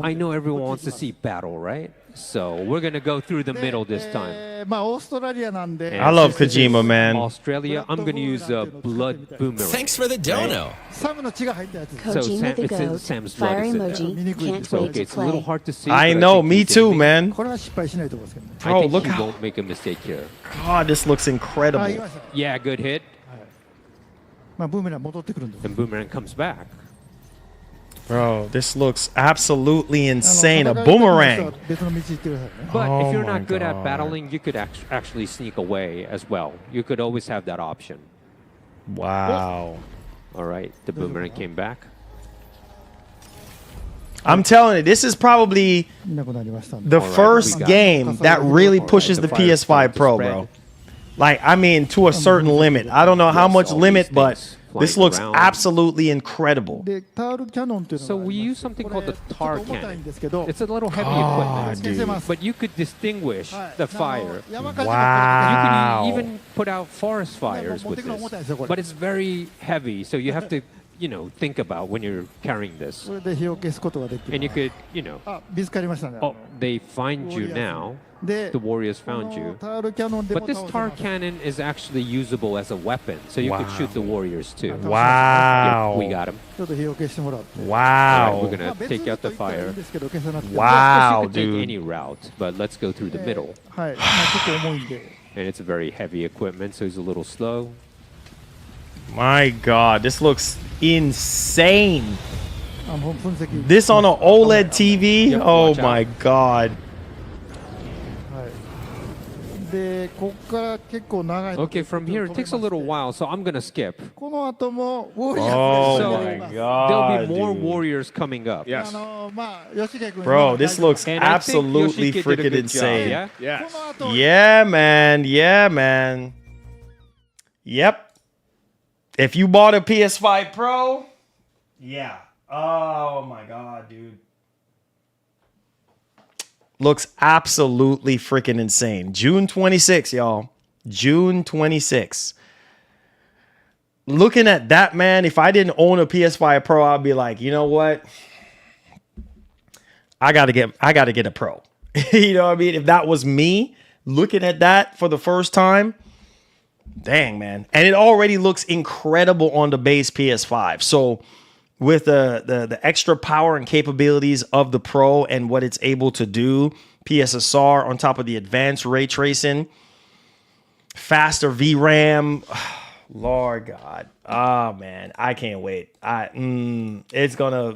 I know everyone wants to see battle, right? So we're going to go through the middle this time. I love Kojima, man. Australia, I'm going to use a blood boomerang. Thanks for the dono. Kojima the it's in goat. Sam's blood, Fire is in there. emoji. Can't So, wait okay, to it's a little play. hard to see. I but know, think me he can too, make- man. I Bro, think look he how won't make a mistake here. God, this looks incredible. Yeah, good hit. And boomerang comes back. Bro, this looks absolutely insane. A boomerang. But Oh if you're my not good at God. battling, you could actually sneak away as well. You could always have that option. Wow. All right, the boomerang came back. I'm telling you, this is probably the All right, first we got- game that really pushes All right, the fire PS5 started to Pro, spread. bro. Like, I mean, to a certain limit. I don't know how Yes, much all limit, these but things this flying looks around. absolutely incredible. でタールキャノンというの So があ we りま use して something こ called れ the ちょっ tar と重たいん cannon. ですけど It's a little heavy Ah, equipment, 消せます but you could distinguish はい the fire. 山火事の Wow. You can even put out forest これ fires 持っ with てくの重たい this. ですよこれ But it's very heavy, so you have to, think about when you're carrying this. これで火を消すことができ And you ます could, あ見つかりましたね oh, they find you now. で The warriors こ found の you. タールキャノンでも But this 倒せ tar ます cannon is actually usable as a weapon, so you could Wow. shoot the warriors too. Wow. Yep, we got him. ちょっと火を消してもらって Alright, Wow. we're gonna まあ別 take ルー out ト the 行ったらいい fire. んですけど消さなくても Wow. 'Cause you could dude. take any route, but let's go through the middle. はい、まあ、結構重いんで And it's very heavy equipment, so he's a little slow. My God, this looks insane. 分析 This on an OLED TV? Yep, Oh watch out. my God. はい、でここから結構長いの Okay, from here it takes a little while, so I'm gonna skip. この後もウォリア Oh ーズ So- が my 出ます God. There'll be more dude. warriors coming up. まあ吉家君 Bro, this looks And I think absolutely Yoshike did a freaking good job, insane. yeah? この後 Yeah, man. Yeah, man. Yep. If you bought a PS5 Pro, yeah. Oh my God, dude. Looks absolutely freaking insane. June 26, y'all. June 26. Looking at that, man, if I didn't own a PS5 Pro, I'd be like, you know what? I gotta get a Pro. You know what I mean? If that was me looking at that for the first time, dang, man. And it already looks incredible on the base PS5. So with the extra power and capabilities of the Pro and what it's able to do, PSSR on top of the advanced ray tracing, faster VRAM, Lord God. Oh man, I can't wait. It's gonna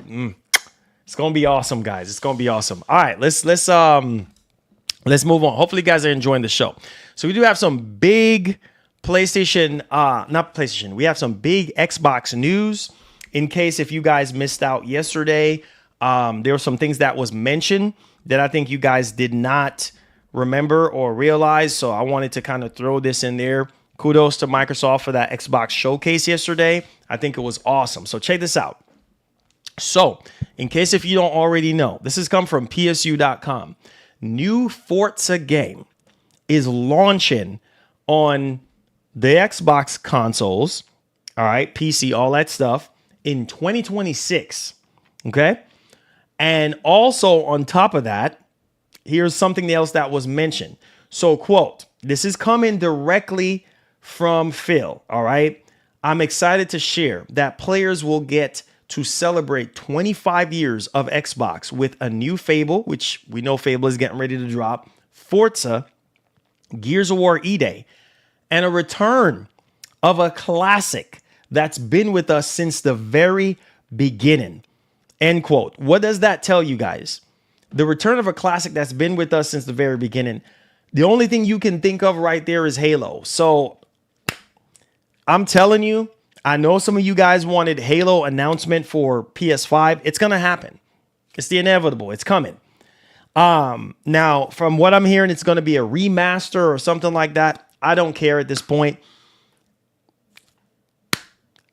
be awesome, guys. It's gonna be awesome. All right, let's move on. Hopefully you guys are enjoying the show. So we do have some big not PlayStation. We have some big Xbox news. In case if you guys missed out yesterday, there were some things that was mentioned that I think you guys did not remember or realize. So I wanted to kind of throw this in there. Kudos to Microsoft for that Xbox showcase yesterday. I think it was awesome. So check this out. So in case if you don't already know, this has come from PSU.com. New Forza game is launching on the Xbox consoles, all right, PC, all that stuff, in 2026, okay? And also on top of that, here's something else that was mentioned. So, quote, this is coming directly from Phil, all right? I'm excited to share that players will get to celebrate 25 years of Xbox with a new Fable, which we know Fable is getting ready to drop, Forza, Gears of War E-Day, and a return of a classic that's been with us since the very beginning. End quote. What does that tell you guys? The return of a classic that's been with us since the very beginning. The only thing you can think of right there is Halo. So I'm telling you, I know some of you guys wanted Halo announcement for PS5. It's going to happen. It's the inevitable. It's coming. Now, from what I'm hearing, it's going to be a remaster or something like that. I don't care at this point.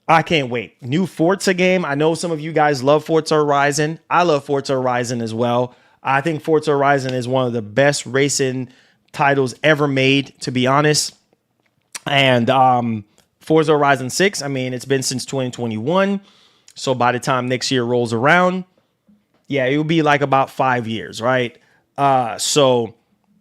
I can't wait. New Forza game. I know some of you guys love Forza Horizon. I love Forza Horizon as well. I think Forza Horizon is one of the best racing titles ever made, to be honest. And Forza Horizon 6, I mean, it's been since 2021. So by the time next year rolls around, yeah, it will be like about 5 years, right? So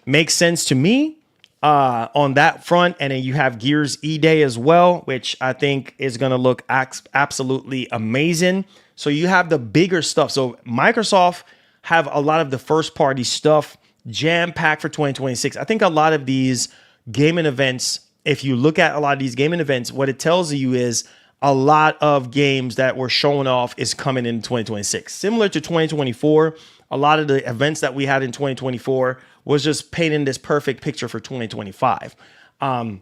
makes sense to me on that front. And then you have Gears E-Day as well, which I think is going to look absolutely amazing. So you have the bigger stuff. So Microsoft have a lot of the first party stuff jam-packed for 2026. I think a lot of these gaming events, if you look at a lot of these gaming events, what it tells you is a lot of games that were shown off is coming in 2026. Similar to 2024, a lot of the events that we had in 2024 was just painting this perfect picture for 2025. And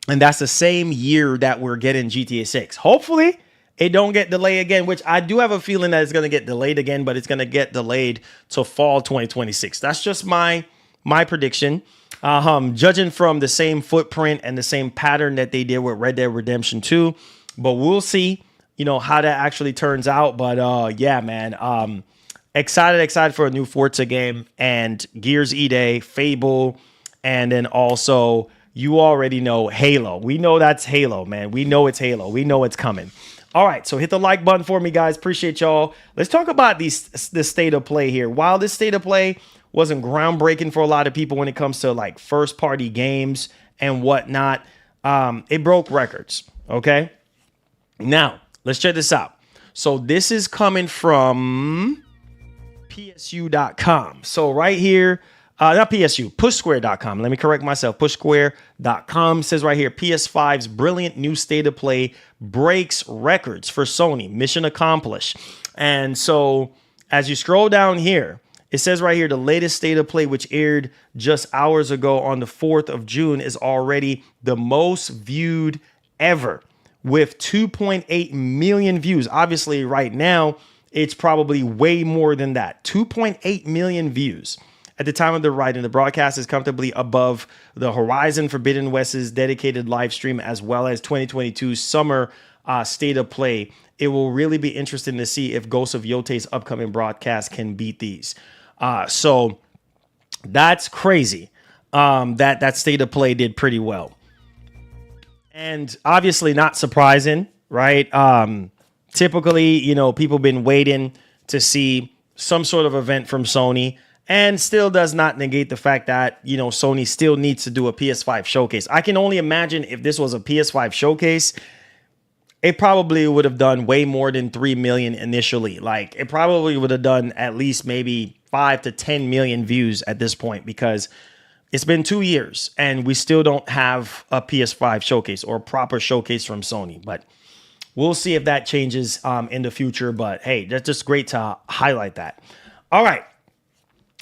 that's the same year that we're getting GTA 6. Hopefully, it don't get delayed again, which I do have a feeling that it's going to get delayed again, but it's going to get delayed to fall 2026. That's just my my prediction. Judging from the same footprint and the same pattern that they did with Red Dead Redemption 2. But we'll see, how that actually turns out. But yeah, man, excited for a new Forza game and Gears E-Day, Fable, and then also you already know Halo. We know that's Halo, man. We know it's Halo. We know it's coming. All right, so hit the like button for me, guys. Appreciate y'all. Let's talk about this state of play here. While this state of play wasn't groundbreaking for a lot of people when it comes to like first party games and whatnot, it broke records. Okay, now let's check this out. So this is coming from psu.com. So right here, not PSU, pushsquare.com. Let me correct myself. Pushsquare.com says right here, PS5's brilliant new state of play breaks records for Sony. Mission accomplished. And so as you scroll down here, it says right here, the latest state of play, which aired just hours ago on the 4th of June, is already the most viewed ever with 2.8 million views. Obviously, right now, it's probably way more than that. 2.8 million views. At the time of the writing, the broadcast is comfortably above the Horizon Forbidden West's dedicated live stream, as well as 2022's summer state of play. It will really be interesting to see if Ghost of Yote's upcoming broadcast can beat these. So that's crazy. That state of play did pretty well. And obviously not surprising, right? Typically, people been waiting to see some sort of event from Sony, and still does not negate the fact that, Sony still needs to do a PS5 showcase. I can only imagine if this was a PS5 showcase, it probably would have done way more than 3 million initially. Like, it probably would have done at least maybe 5 to 10 million views at this point, because it's been 2 years and we still don't have a PS5 showcase or a proper showcase from Sony. But we'll see if that changes in the future. But hey, that's just great to highlight that. All right.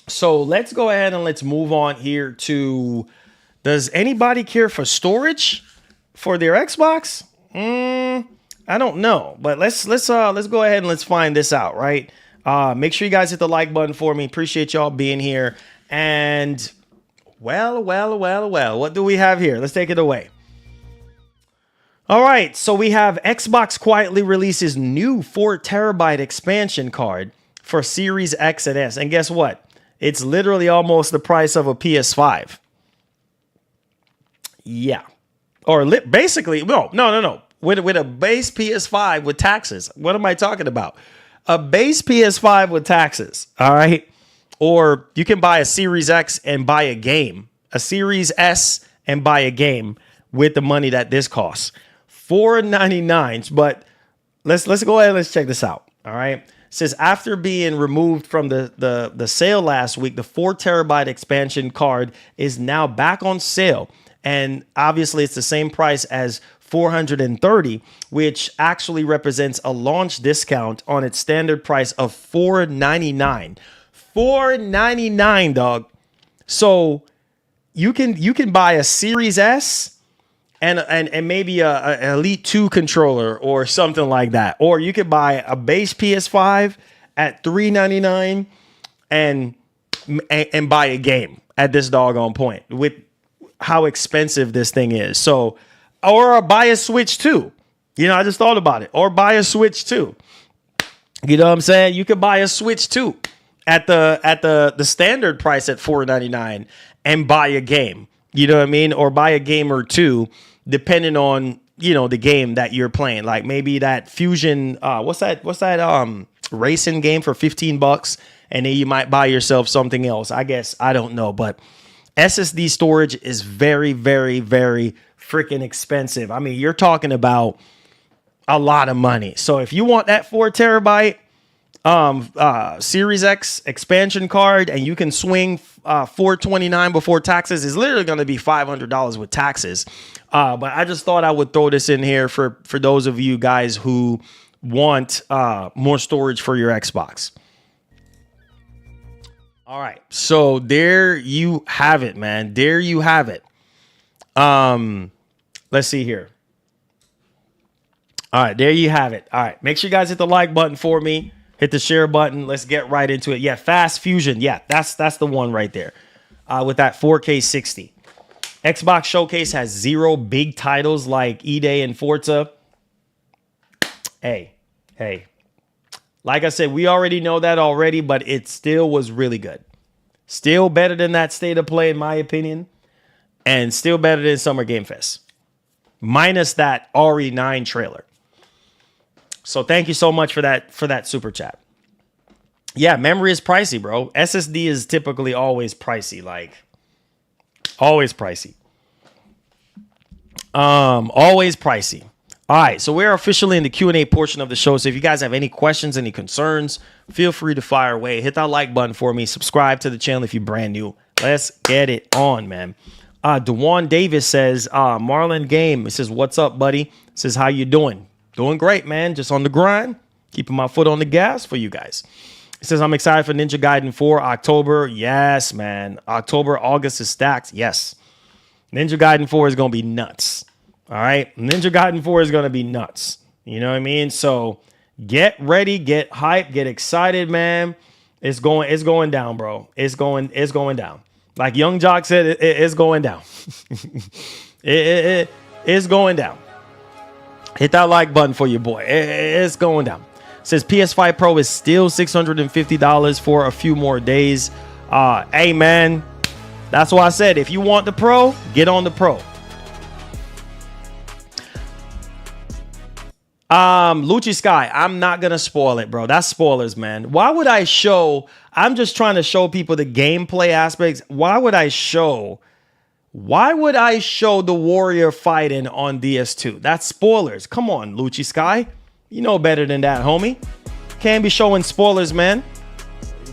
So let's go ahead and let's move on here to, does anybody care for storage for their Xbox? I don't know, but let's go ahead and let's find this out, right? Make sure you guys hit the like button for me. Appreciate y'all being here. And well, what do we have here? Let's take it away. All right, so we have Xbox quietly releases new 4 terabyte expansion card for Series X and S. And guess what? It's literally almost the price of a PS5. Yeah. Or basically, no. With a base PS5 with taxes. What am I talking about? A base PS5 with taxes. All right. Or you can buy a Series X and buy a game. A Series S and buy a game with the money that this costs. $4.99. But let's go ahead and let's check this out. All right. It says after being removed from the sale last week, the 4 terabyte expansion card is now back on sale. And obviously it's the same price as $430, which actually represents a launch discount on its standard price of $499. $499, dog. So you can buy a Series S and maybe a Elite 2 controller or something like that. Or you could buy a base PS5 at $399 and buy a game at this doggone point with how expensive this thing is. So, or buy a Switch 2. I just thought about it. Or buy a Switch 2. You know what I'm saying? You could buy a Switch 2 at the standard price at $499 and buy a game. You know what I mean? Or buy a game or two, depending on, the game that you're playing. Like maybe that Fusion, what's that racing game for $15, and then you might buy yourself something else. I guess, I don't know, but SSD storage is very, very, very freaking expensive. I mean, you're talking about a lot of money. So if you want that 4 terabyte Series X expansion card and you can swing $429 before taxes, is literally going to be $500 with taxes. But I just thought I would throw this in here for those of you guys who want more storage for your Xbox. All right, so there you have it, man. There you have it. Let's see here. All right, there you have it. All right, make sure you guys hit the like button for me. Hit the share button. Let's get right into it. Yeah, Fast Fusion. Yeah, that's the one right there. with that 4K 60. Xbox Showcase has 0 big titles like E-Day and Forza. Hey. Like I said, we already know that already, but it still was really good. Still better than that State of Play, in my opinion. And still better than Summer Game Fest. Minus that RE9 trailer. So thank you so much for that super chat. Yeah, memory is pricey, bro. SSD is typically always pricey. Like, always pricey. Always pricey. All right, so we're officially in the Q&A portion of the show. So if you guys have any questions, any concerns, feel free to fire away. Hit that like button for me. Subscribe to the channel if you're brand new. Let's get it on, man. Dewan Davis says, Marlon Game. It says, what's up, buddy? It says, how you doing? Doing great, man. Just on the grind. Keeping my foot on the gas for you guys. It says, I'm excited for Ninja Gaiden 4 October. Yes, man. August is stacked. Yes. Ninja Gaiden 4 is going to be nuts. All right. Ninja Gaiden 4 is going to be nuts. You know what I mean? So get ready, get hyped, get excited, man. It's going down, bro. It's going down. Like Young Jock said, it's going down. It's going down. Hit that like button for your boy. It's going down. It says PS5 Pro is still $650 for a few more days. Hey, man. That's why I said, if you want the Pro, get on the Pro. Lucci Sky, I'm not gonna spoil it, bro. That's spoilers, man. Why would I show? I'm just trying to show people the gameplay aspects. Why would I show the warrior fighting on DS2? That's spoilers. Come on, Lucci Sky. You know better than that, homie. Can't be showing spoilers, man.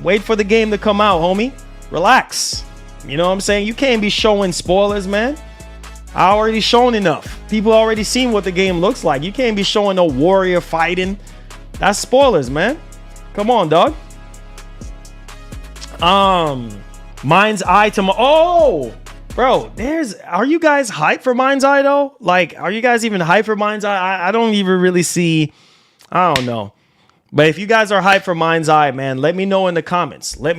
Wait for the game to come out, homie. Relax. You know what I'm saying? You can't be showing spoilers, man. I already shown enough. People already seen what the game looks like. You can't be showing no warrior fighting. That's spoilers, man. Come on, dog. Mind's Eye tomorrow. Oh, bro, are you guys hyped for Mind's Eye though? Like, are you guys even hyped for Mind's Eye? I don't even really see. I don't know. But if you guys are hyped for Mind's Eye, man, let me know in the comments. Let's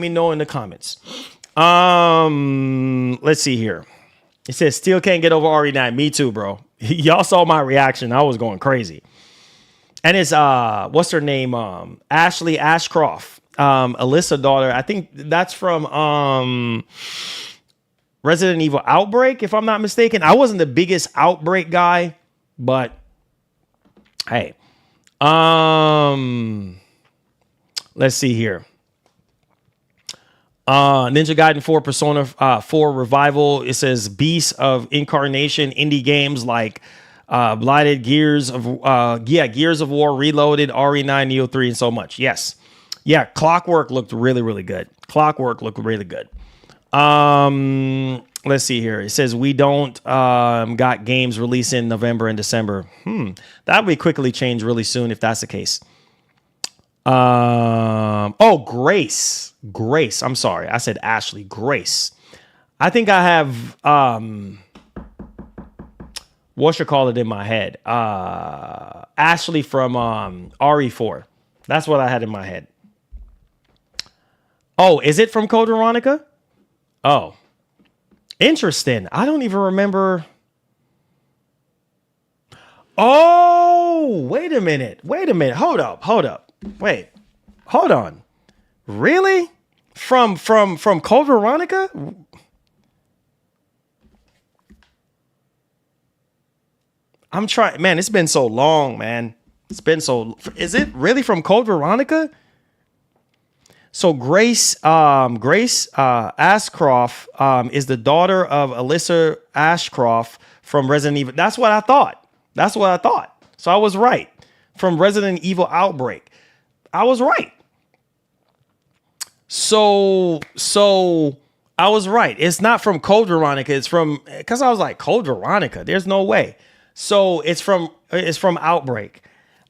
see here. It says, still can't get over RE9. Me too, bro. Y'all saw my reaction. I was going crazy. And it's, what's her name? Ashley Ashcroft. Alyssa daughter. I think that's from Resident Evil Outbreak, if I'm not mistaken. I wasn't the biggest Outbreak guy, but hey. Let's see here. Ninja Gaiden 4 Persona 4 Revival. It says Beasts of Incarnation, indie games like Blighted, Gears of War, Reloaded, RE9, Neo 3, and so much. Yes. Yeah, Clockwork looked really, really good. Let's see here. It says we don't got games released in November and December. That would quickly change really soon if that's the case. Grace. I'm sorry. I said Ashley. Grace. I think I have what should call it in my head? Ashley from RE4. That's what I had in my head. Oh, is it from Code Veronica? Oh. Interesting. I don't even remember. Oh, wait a minute. Hold up. Wait, hold on. Really? From Code Veronica? I'm trying, man. It's been so long, man. Is it really from Code Veronica? So Grace Ashcroft is the daughter of Alyssa Ashcroft from Resident Evil. That's what I thought. So I was right. From Resident Evil Outbreak. I was right. So I was right. It's not from Code Veronica. It's from, because I was like, Code Veronica. There's no way. So it's from Outbreak.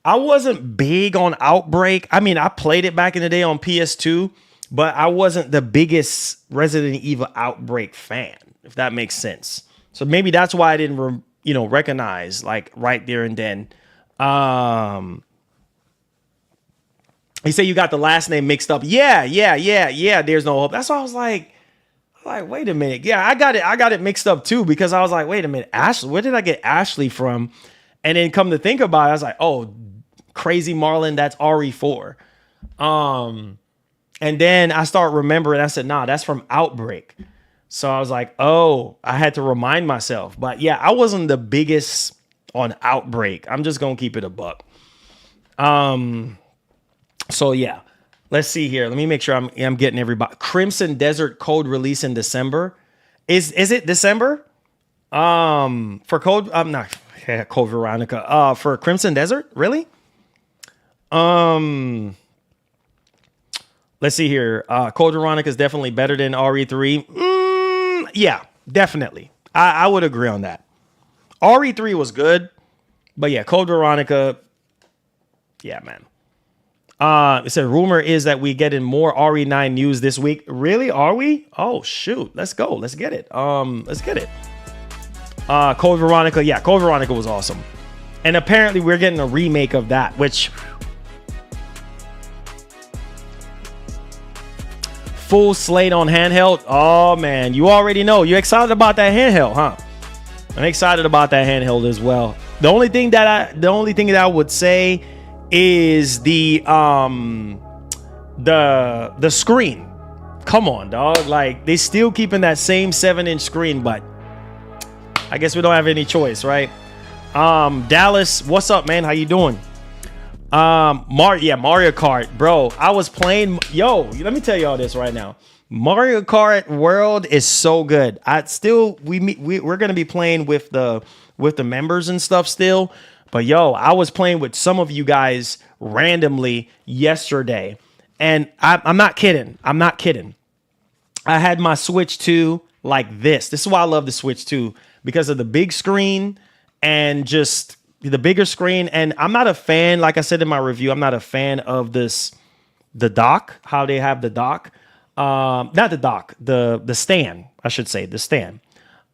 I wasn't big on Outbreak. I mean, I played it back in the day on PS2, but I wasn't the biggest Resident Evil Outbreak fan, if that makes sense. So maybe that's why I didn't, recognize like right there and then. He said you got the last name mixed up. Yeah. There's no hope. That's why I was like, Like, wait a minute. Yeah, I got it mixed up too, because I was like, wait a minute, Ashley, where did I get Ashley from? And then come to think about it, I was like, oh, crazy Marlon, that's RE4. And then I start remembering, I said, nah, that's from Outbreak. So I was like, oh, I had to remind myself. But yeah, I wasn't the biggest on Outbreak. I'm just gonna keep it a buck. So yeah, let's see here. Let me make sure I'm getting everybody. Crimson Desert Code release in December. Is it December? For Code, I'm not Code Veronica. For Crimson Desert, really? Let's see here. Code Veronica is definitely better than RE3. Yeah, definitely. I would agree on that. RE3 was good, but yeah, Code Veronica. Yeah, man. It said rumor is that we getting more RE9 news this week. Really? Are we? Oh shoot. Let's go. Let's get it. Let's get it. Code Veronica. Yeah, Code Veronica was awesome. And apparently we're getting a remake of that, which full slate on handheld. Oh man, you already know. You excited about that handheld, huh? I'm excited about that handheld as well. The only thing that I would say is the screen. Come on, dog. Like, they still keeping that same 7-inch screen, but I guess we don't have any choice, right? Dallas, what's up, man? How you doing? Mario Kart, bro. I was playing. Yo, let me tell you all this right now. Mario Kart World is so good. We're gonna be playing with the members and stuff still. But yo, I was playing with some of you guys randomly yesterday, and I'm not kidding. I'm not kidding. I had my Switch 2 like this. This is why I love the Switch 2, because of the big screen and just the bigger screen. And I'm not a fan, like I said in my review, I'm not a fan of the dock, how they have the dock. Not the dock, the stand, I should say, the stand.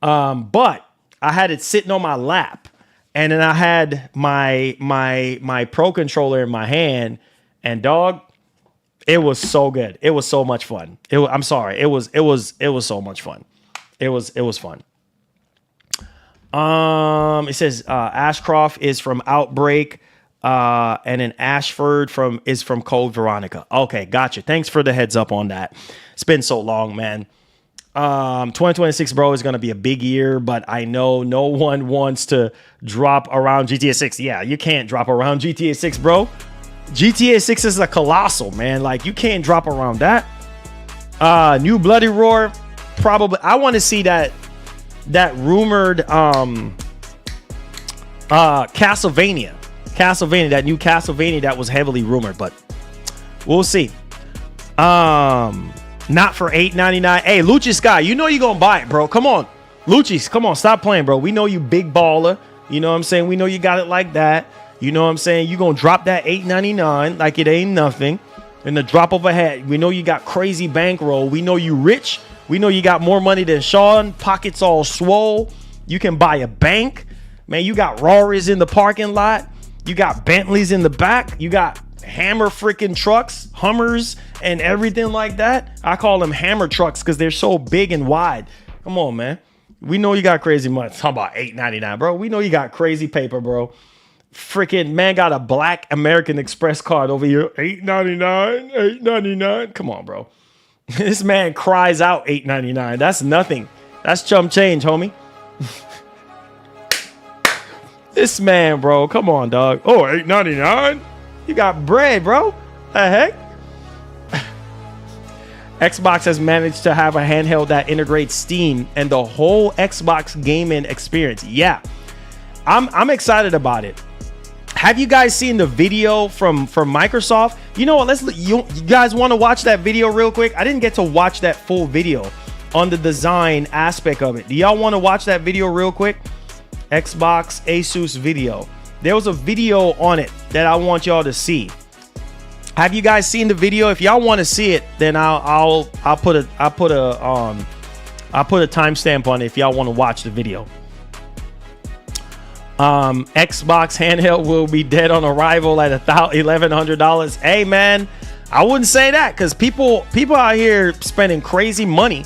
But I had it sitting on my lap, and then I had my Pro controller in my hand, and dog, it was so good. It was so much fun. I'm sorry. It was so much fun. It was fun. It says Ashcroft is from Outbreak, and then Ashford is from Code Veronica. Okay, gotcha. Thanks for the heads up on that. It's been so long, man. 2026, bro, is gonna be a big year, but I know no one wants to drop around GTA 6. Yeah, you can't drop around GTA 6, bro. GTA 6 is a colossal, man. Like, you can't drop around that. New Bloody Roar, probably. I want to see that rumored Castlevania, that new Castlevania that was heavily rumored, but we'll see. Not for $8.99. Hey, Luchis guy, you know you're gonna buy it, bro. Come on, Luchis, come on, stop playing, bro. We know you big baller. You know what I'm saying? We know you got it like that. You know what I'm saying? You gonna drop that $8.99 like it ain't nothing. In the drop of a hat. We know you got crazy bankroll. We know you rich. We know you got more money than Sean. Pockets all swole. You can buy a bank. Man, you got Rarys in the parking lot. You got Bentleys in the back. You got hammer freaking trucks, Hummers, and everything like that. I call them hammer trucks because they're so big and wide. Come on, man. We know you got crazy money. Talk about $8.99, bro. We know you got crazy paper, bro. Freaking man got a black American Express card over here. $8.99, $8.99. Come on, bro. This man cries out $8.99. That's nothing. That's chump change, homie. This man, bro. Come on, dog. Oh, $8.99? You got bread, bro. The heck? Xbox has managed to have a handheld that integrates Steam and the whole Xbox gaming experience. Yeah. I'm excited about it. Have you guys seen the video from Microsoft? You know what? You guys want to watch that video real quick? I didn't get to watch that full video on the design aspect of it. Do y'all want to watch that video real quick? Xbox Asus video. There was a video on it that I want y'all to see. Have you guys seen the video? If y'all want to see it, then I'll put a timestamp on it if y'all want to watch the video. Xbox handheld will be dead on arrival at $1,100. Hey man, I wouldn't say that, because people out here spending crazy money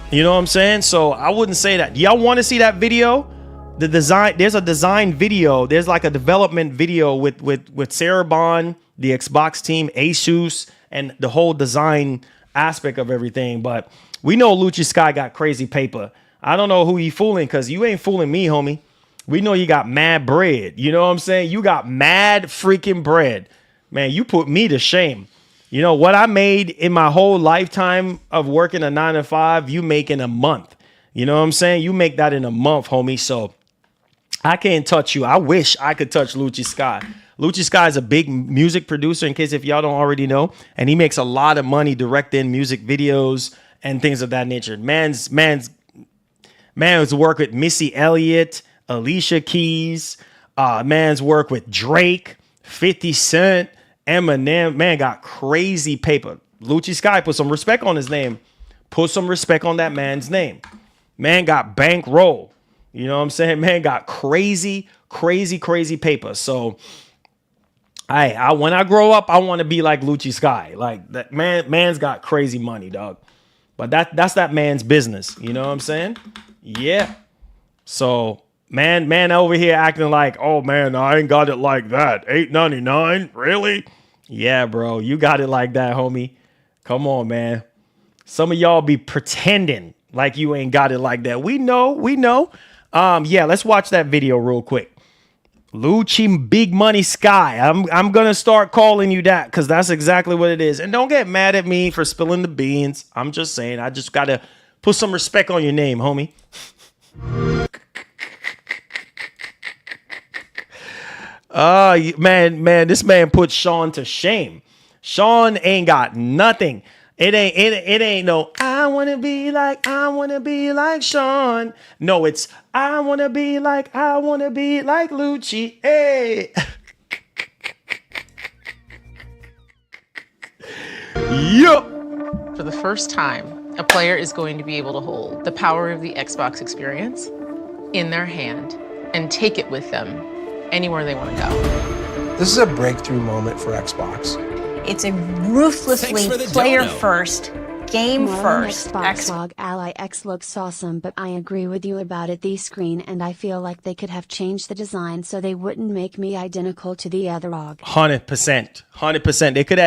You know what I'm saying? So I wouldn't say that. Y'all want to see that video? The design, there's a design video. There's like a development video with Cerebon, the Xbox team, Asus, and the whole design aspect of everything. But we know Lucci Sky got crazy paper. I don't know who he fooling, because you ain't fooling me, homie. We know you got mad bread. You know what I'm saying? You got mad freaking bread. Man, you put me to shame. You know what I made in my whole lifetime of working a 9 to 5, you make in a month. You know what I'm saying? You make that in a month, homie. So I can't touch you. I wish I could touch Lucci Sky. Lucci Sky is a big music producer, in case if y'all don't already know, and he makes a lot of money directing music videos and things of that nature. Man's work with Missy Elliott, Alicia Keys, man's work with Drake, 50 Cent, Eminem. Man got crazy paper. Lucci Sky, put some respect on his name. Put some respect on that man's name. Man got bankroll. You know what I'm saying? Man got crazy paper. So I when I grow up, I want to be like Lucci Sky. Like that man's got crazy money, dog. But that's that man's business. You know what I'm saying? Yeah. So man over here acting like, oh man, I ain't got it like that. $8.99? Really? Yeah, bro. You got it like that, homie. Come on, man. Some of y'all be pretending like you ain't got it like that. We know. Yeah, let's watch that video real quick. Lucci Big Money Sky. I'm gonna start calling you that, because that's exactly what it is. And don't get mad at me for spilling the beans. I'm just saying, I just gotta put some respect on your name, homie. Man, this man put Sean to shame. Sean ain't got nothing. It ain't no I wanna be like Sean. No, it's I wanna be like Lucci. Hey. Yup. For the first time, a player is going to be able to hold the power of the Xbox experience in their hand and take it with them anywhere they want to go. This is a breakthrough moment for Xbox. It's a ruthlessly player-first, game-first Xbox Ally X looks awesome, but I agree with you about it. The screen, and I feel like they could have changed the design so they wouldn't make me identical to the other OG. 100%. They could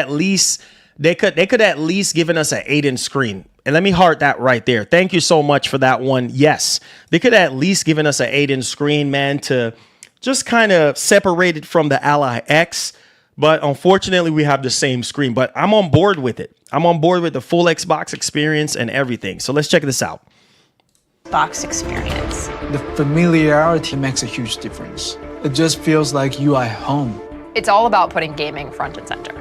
at least given us an 8-inch screen. And let me heart that right there. Thank you so much for that one. Yes, they could at least given us an 8-inch screen, man, to just kind of separate it from the Ally X. But unfortunately, we have the same screen. But I'm on board with it. I'm on board with the full Xbox experience and everything. So let's check this out. Xbox experience. The familiarity makes a huge difference. It just feels like you are home. It's all about putting gaming front and center.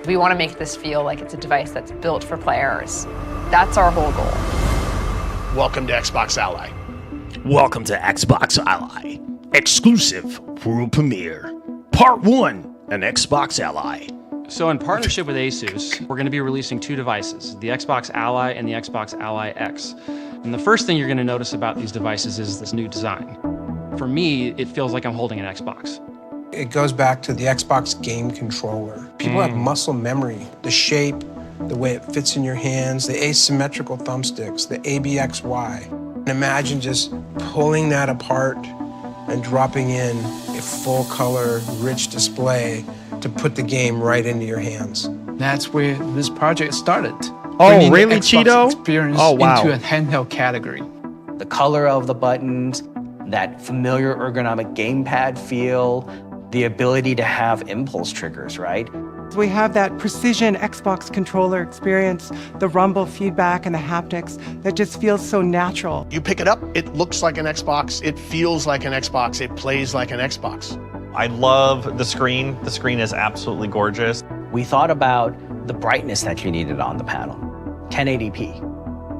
We want to make this feel like it's a device that's built for players. That's our whole goal. Welcome to Xbox Ally. Welcome to Xbox Ally. Exclusive world premiere. Part 1. An Xbox Ally. So in partnership with Asus, we're going to be releasing 2 devices, the Xbox Ally and the Xbox Ally X. And the first thing you're going to notice about these devices is this new design. For me, it feels like I'm holding an Xbox. It goes back to the Xbox game controller. People have muscle memory, the shape, the way it fits in your hands, the asymmetrical thumbsticks, the ABXY. And imagine just pulling that apart and dropping in a full color, rich display to put the game right into your hands. That's where this project started. Oh, really, Cheeto? Experience into a handheld category. The color of the buttons, that familiar ergonomic gamepad feel, the ability to have impulse triggers, right? We have that precision Xbox controller experience, the rumble feedback and the haptics that just feels so natural. You pick it up, it looks like an Xbox, it feels like an Xbox, it plays like an Xbox. I love the screen. The screen is absolutely gorgeous. We thought about the brightness that you needed on the panel. 1080p,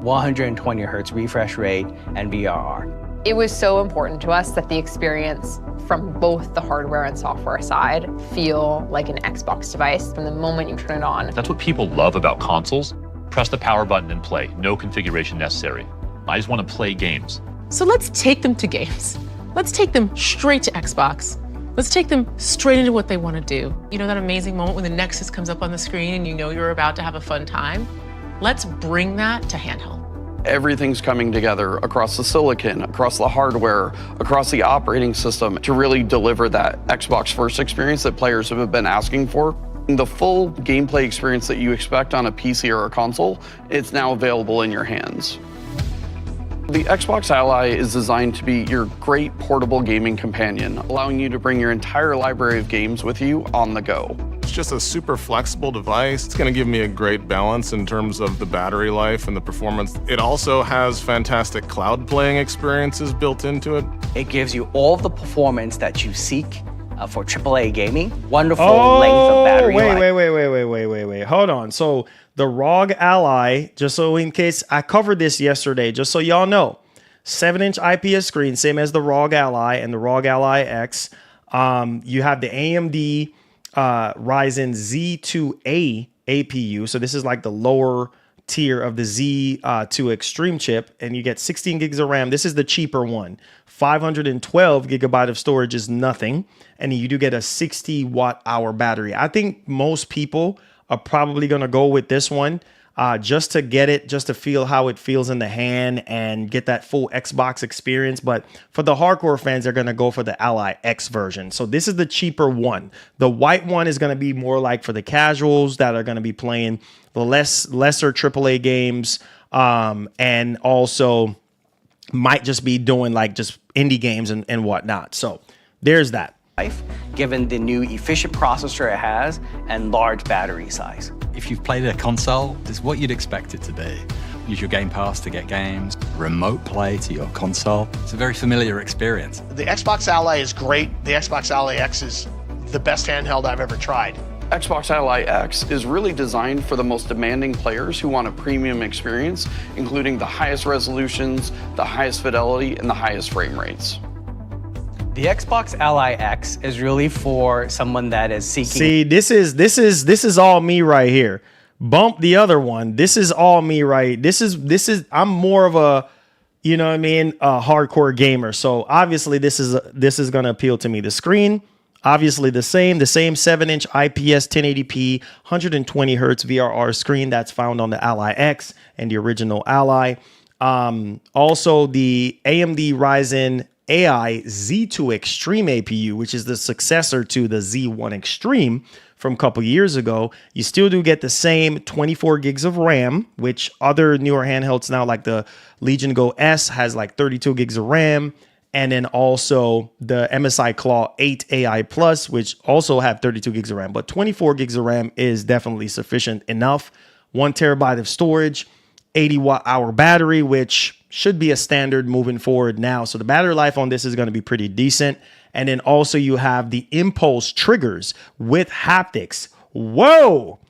120 hertz refresh rate, and VRR. It was so important to us that the experience from both the hardware and software side feel like an Xbox device from the moment you turn it on. That's what people love about consoles. Press the power button and play. No configuration necessary. I just want to play games. So let's take them to games. Let's take them straight to Xbox. Let's take them straight into what they want to do. You know that amazing moment when the Nexus comes up on the screen and you know you're about to have a fun time? Let's bring that to handheld. Everything's coming together across the silicon, across the hardware, across the operating system to really deliver that Xbox first experience that players have been asking for. The full gameplay experience that you expect on a PC or a console, it's now available in your hands. The Xbox Ally is designed to be your great portable gaming companion, allowing you to bring your entire library of games with you on the go. It's just a super flexible device. It's going to give me a great balance in terms of the battery life and the performance. It also has fantastic cloud playing experiences built into it. It gives you all the performance that you seek for AAA gaming. Wonderful length of battery life. Wait. Hold on. So the ROG Ally, just so in case I covered this yesterday, just so y'all know, 7-inch IPS screen, same as the ROG Ally and the ROG Ally X. You have the AMD RYZEN Z2A APU. So this is like the lower tier of the Z2 Extreme chip, and you get 16 gigs of RAM. This is the cheaper one. 512 gigabyte of storage is nothing, and you do get a 60 watt hour battery. I think most people are probably going to go with this one just to get it, just to feel how it feels in the hand and get that full Xbox experience. But for the hardcore fans, they're going to go for the Ally X version. So this is the cheaper one. The white one is going to be more like for the casuals that are going to be playing the lesser AAA games, and also might just be doing like just indie games and whatnot. So there's that. Given the new efficient processor it has and large battery size. If you've played a console, this is what you'd expect it to be. Use your Game Pass to get games, remote play to your console. It's a very familiar experience. The Xbox Ally is great. The Xbox Ally X is the best handheld I've ever tried. Xbox Ally X is really designed for the most demanding players who want a premium experience, including the highest resolutions, the highest fidelity, and the highest frame rates. The Xbox Ally X is really for someone that is seeking. See, this is all me right here. Bump the other one. This is all me, right? This is I'm more of a, you know what I mean, a hardcore gamer. So obviously this is going to appeal to me. The screen, obviously the same 7-inch IPS 1080p 120 hertz VRR screen that's found on the Ally X and the original Ally. Also the AMD Ryzen AI Z2 Extreme APU, which is the successor to the Z1 Extreme from a couple years ago. You still do get the same 24 gigs of RAM, which other newer handhelds now, like the Legion Go S, has like 32 gigs of RAM. And then also the MSI Claw 8 AI Plus, which also have 32 gigs of RAM. But 24 gigs of RAM is definitely sufficient enough. 1 terabyte of storage, 80 watt hour battery, which should be a standard moving forward now. So the battery life on this is going to be pretty decent. And then also you have the impulse triggers with haptics. Whoa,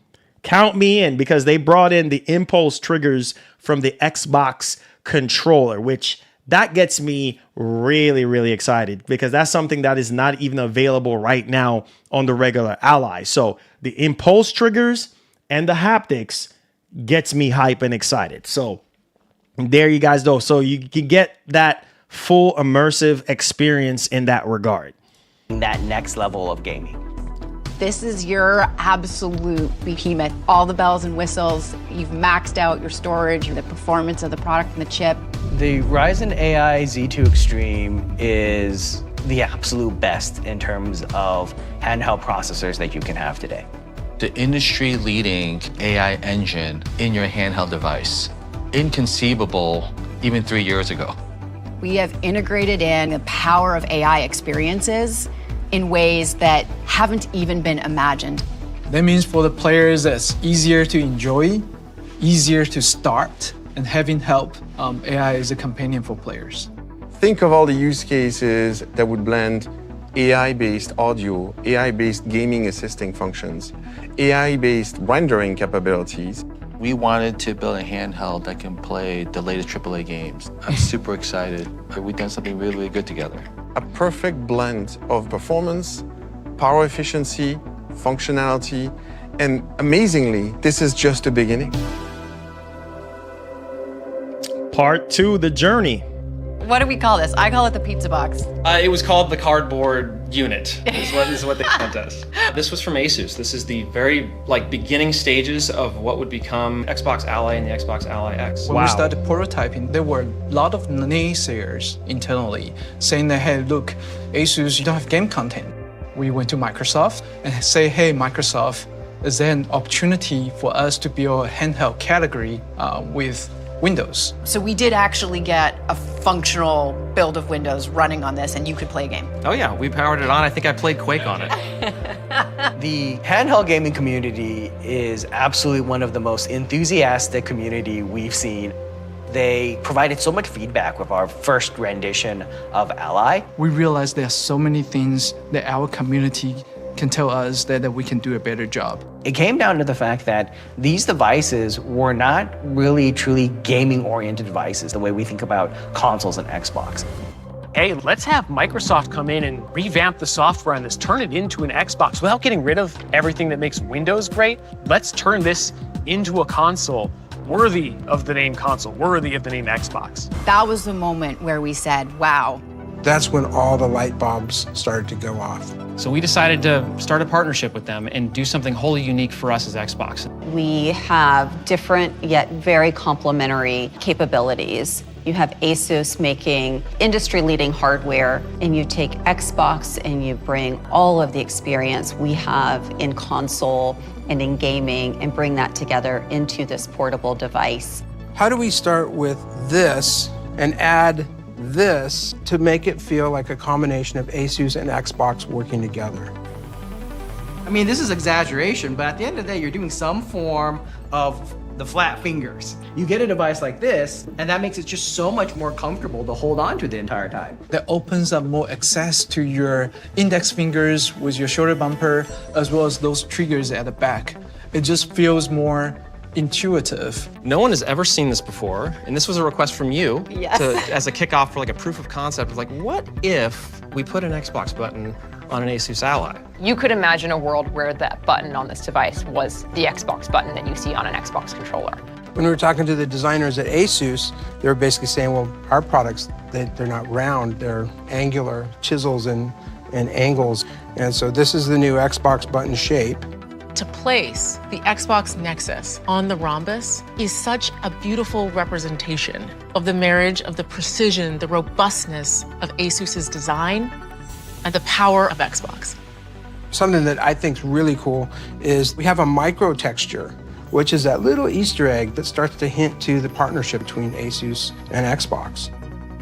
count me in, because they brought in the impulse triggers from the Xbox controller, which that gets me really, really excited, because that's something that is not even available right now on the regular Ally. So the impulse triggers and the haptics gets me hype and excited. So there you guys go. So you can get that full immersive experience in that regard. That next level of gaming. This is your absolute behemoth. All the bells and whistles. You've maxed out your storage, the performance of the product and the chip. The Ryzen AI Z2 Extreme is the absolute best in terms of handheld processors that you can have today. The industry-leading AI engine in your handheld device. Inconceivable even 3 years ago. We have integrated in the power of AI experiences in ways that haven't even been imagined. That means for the players, it's easier to enjoy, easier to start, and having help, AI is a companion for players. Think of all the use cases that would blend AI-based audio, AI-based gaming assisting functions, AI-based rendering capabilities. We wanted to build a handheld that can play the latest AAA games. I'm super excited. We've done something really, really good together. A perfect blend of performance, power efficiency, functionality, and amazingly, this is just the beginning. Part 2, the journey. What do we call this? I call it the pizza box. It was called the cardboard unit, is what they sent us. This was from Asus. This is the very beginning stages of what would become Xbox Ally and the Xbox Ally X. When we started prototyping, there were a lot of naysayers internally saying that, hey, look, Asus, you don't have game content. We went to Microsoft and say, hey, Microsoft, is there an opportunity for us to build a handheld category with Windows? So we did actually get a functional build of Windows running on this, and you could play a game. Oh yeah, we powered it on. I think I played Quake on it. The handheld gaming community is absolutely one of the most enthusiastic community we've seen. They provided so much feedback with our first rendition of Ally. We realized there are so many things that our community can tell us that we can do a better job. It came down to the fact that these devices were not really truly gaming-oriented devices, the way we think about consoles and Xbox. Hey, let's have Microsoft come in and revamp the software on this, turn it into an Xbox without getting rid of everything that makes Windows great. Let's turn this into a console worthy of the name console, worthy of the name Xbox. That was the moment where we said, wow. That's when all the light bulbs started to go off. So we decided to start a partnership with them and do something wholly unique for us as Xbox. We have different yet very complementary capabilities. You have Asus making industry-leading hardware, and you take Xbox and you bring all of the experience we have in console and in gaming and bring that together into this portable device. How do we start with this and add this to make it feel like a combination of Asus and Xbox working together? I mean, this is exaggeration, but at the end of the day, you're doing some form of the flat fingers. You get a device like this, and that makes it just so much more comfortable to hold on to the entire time. That opens up more access to your index fingers with your shoulder bumper, as well as those triggers at the back. It just feels more intuitive. No one has ever seen this before, and this was a request from you Yes. as a kickoff for a proof of concept of what if we put an Xbox button on an Asus Ally? You could imagine a world where that button on this device was the Xbox button that you see on an Xbox controller. When we were talking to the designers at Asus, they were basically saying, well, our products, they're not round, they're angular chisels and angles. And so this is the new Xbox button shape. To place the Xbox Nexus on the rhombus is such a beautiful representation of the marriage of the precision, the robustness of Asus's design and the power of Xbox. Something that I think is really cool is we have a micro texture, which is that little Easter egg that starts to hint to the partnership between Asus and Xbox.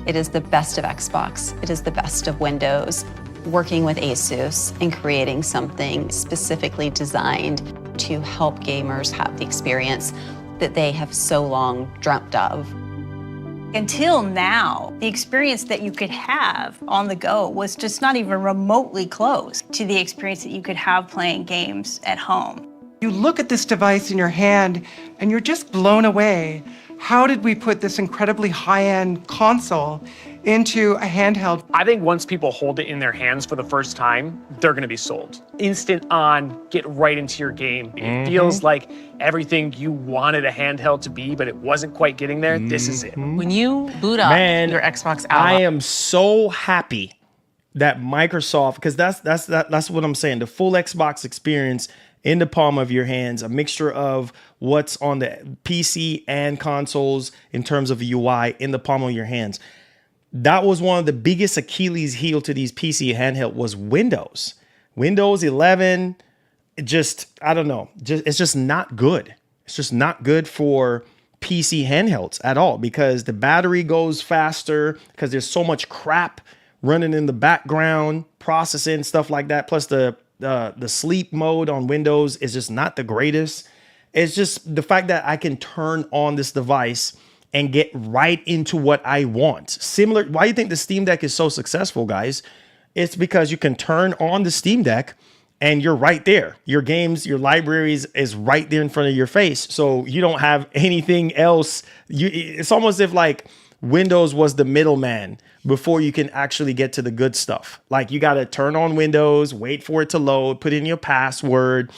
It is the best of Xbox. It is the best of Windows. Working with Asus and creating something specifically designed to help gamers have the experience that they have so long dreamt of. Until now, the experience that you could have on the go was just not even remotely close to the experience that you could have playing games at home. You look at this device in your hand and you're just blown away. How did we put this incredibly high-end console into a handheld? I think once people hold it in their hands for the first time, they're gonna be sold. Instant on, get right into your game. It feels like everything you wanted a handheld to be, but it wasn't quite getting there. This is it. When you boot up your Xbox Ally, I am so happy that Microsoft, because that's what I'm saying, the full Xbox experience in the palm of your hands, a mixture of what's on the PC and consoles in terms of UI in the palm of your hands. That was one of the biggest Achilles heel to these PC handheld was Windows. Windows 11, I don't know, it's just not good. It's just not good for PC handhelds at all because the battery goes faster because there's so much crap running in the background, processing, stuff like that. Plus the sleep mode on Windows is just not the greatest. It's just the fact that I can turn on this device and get right into what I want. Similar, why do you think the Steam Deck is so successful, guys? It's because you can turn on the Steam Deck and you're right there. Your games, your libraries is right there in front of your face. So you don't have anything else. It's almost as if Windows was the middleman before you can actually get to the good stuff. You got to turn on Windows, wait for it to load, put in your password,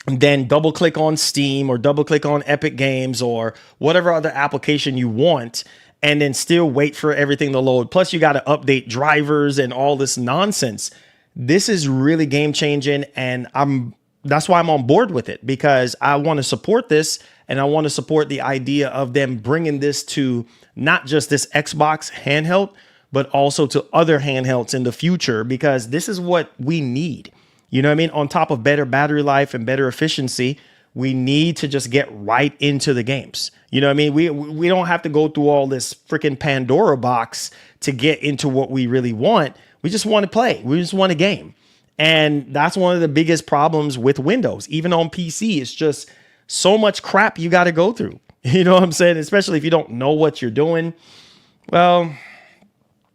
and then double click on Steam or double click on Epic Games or whatever other application you want. and then still wait for everything to load. Plus, you got to update drivers and all this nonsense. This is really game changing, and that's why I'm on board with it, because I want to support this, and I want to support the idea of them bringing this to not just this Xbox handheld, but also to other handhelds in the future, because this is what we need. You know what I mean? On top of better battery life and better efficiency, we need to just get right into the games. You know what I mean? We don't have to go through all this freaking Pandora box to get into what we really want. We just want to play. We just want a game. And that's one of the biggest problems with Windows. Even on PC, it's just so much crap you got to go through. You know what I'm saying? Especially if you don't know what you're doing. Well,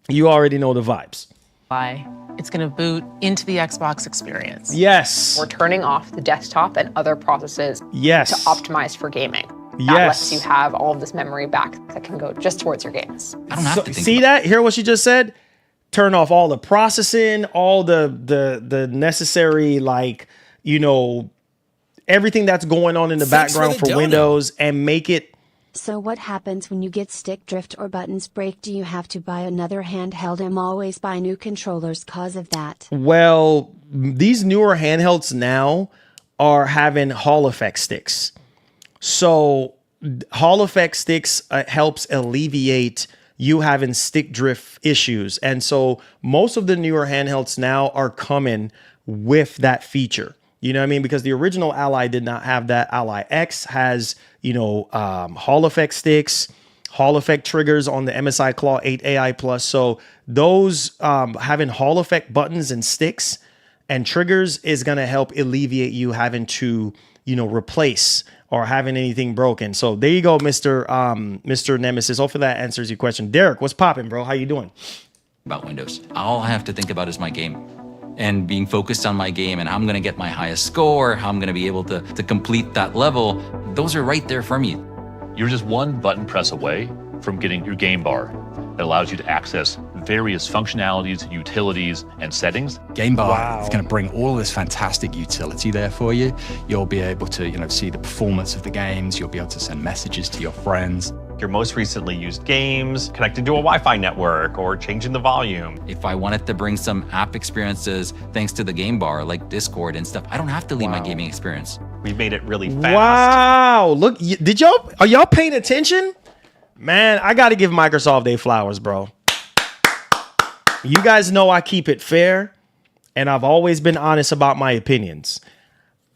you already know the vibes. Why? It's going to boot into the Xbox experience. Yes. We're turning off the desktop and other processes yes. to optimize for gaming. That yes. lets you have all of this memory back that can go just towards your games. I don't have to think see that? Hear what she just said? Turn off all the processing, all the necessary, like, you know, everything that's going on in the background for Windows, and make it. So what happens when you get stick drift or buttons break? Do you have to buy another handheld? I'm always buy new controllers cause of that. Well, these newer handhelds now are having Hall effect sticks. So Hall effect sticks helps alleviate you having stick drift issues. And so most of the newer handhelds now are coming with that feature. You know what I mean? Because the original Ally did not have that. Ally X has, you know, Hall effect sticks, Hall effect triggers on the MSI Claw 8 AI Plus. So those having Hall effect buttons and sticks and triggers is going to help alleviate you having to, you know, replace or having anything broken. So there you go, Mr. Nemesis. Hopefully that answers your question. Derek, what's popping, bro? How you doing? About Windows. All I have to think about is my game and being focused on my game and how I'm going to get my highest score, how I'm going to be able to complete that level. Those are right there for me. You're just one button press away from getting your game bar that allows you to access various functionalities, utilities, and settings. Game bar is going to bring all this fantastic utility there for you. You'll be able to, you know, see the performance of the games. You'll be able to send messages to your friends. Your most recently used games, connecting to a Wi-Fi network, or changing the volume. If I wanted to bring some app experiences thanks to the game bar, like Discord and stuff, I don't have to leave my gaming experience. We've made it really fast. Wow. Look, are y'all paying attention? Man, I got to give Microsoft their flowers, bro. You guys know I keep it fair, and I've always been honest about my opinions.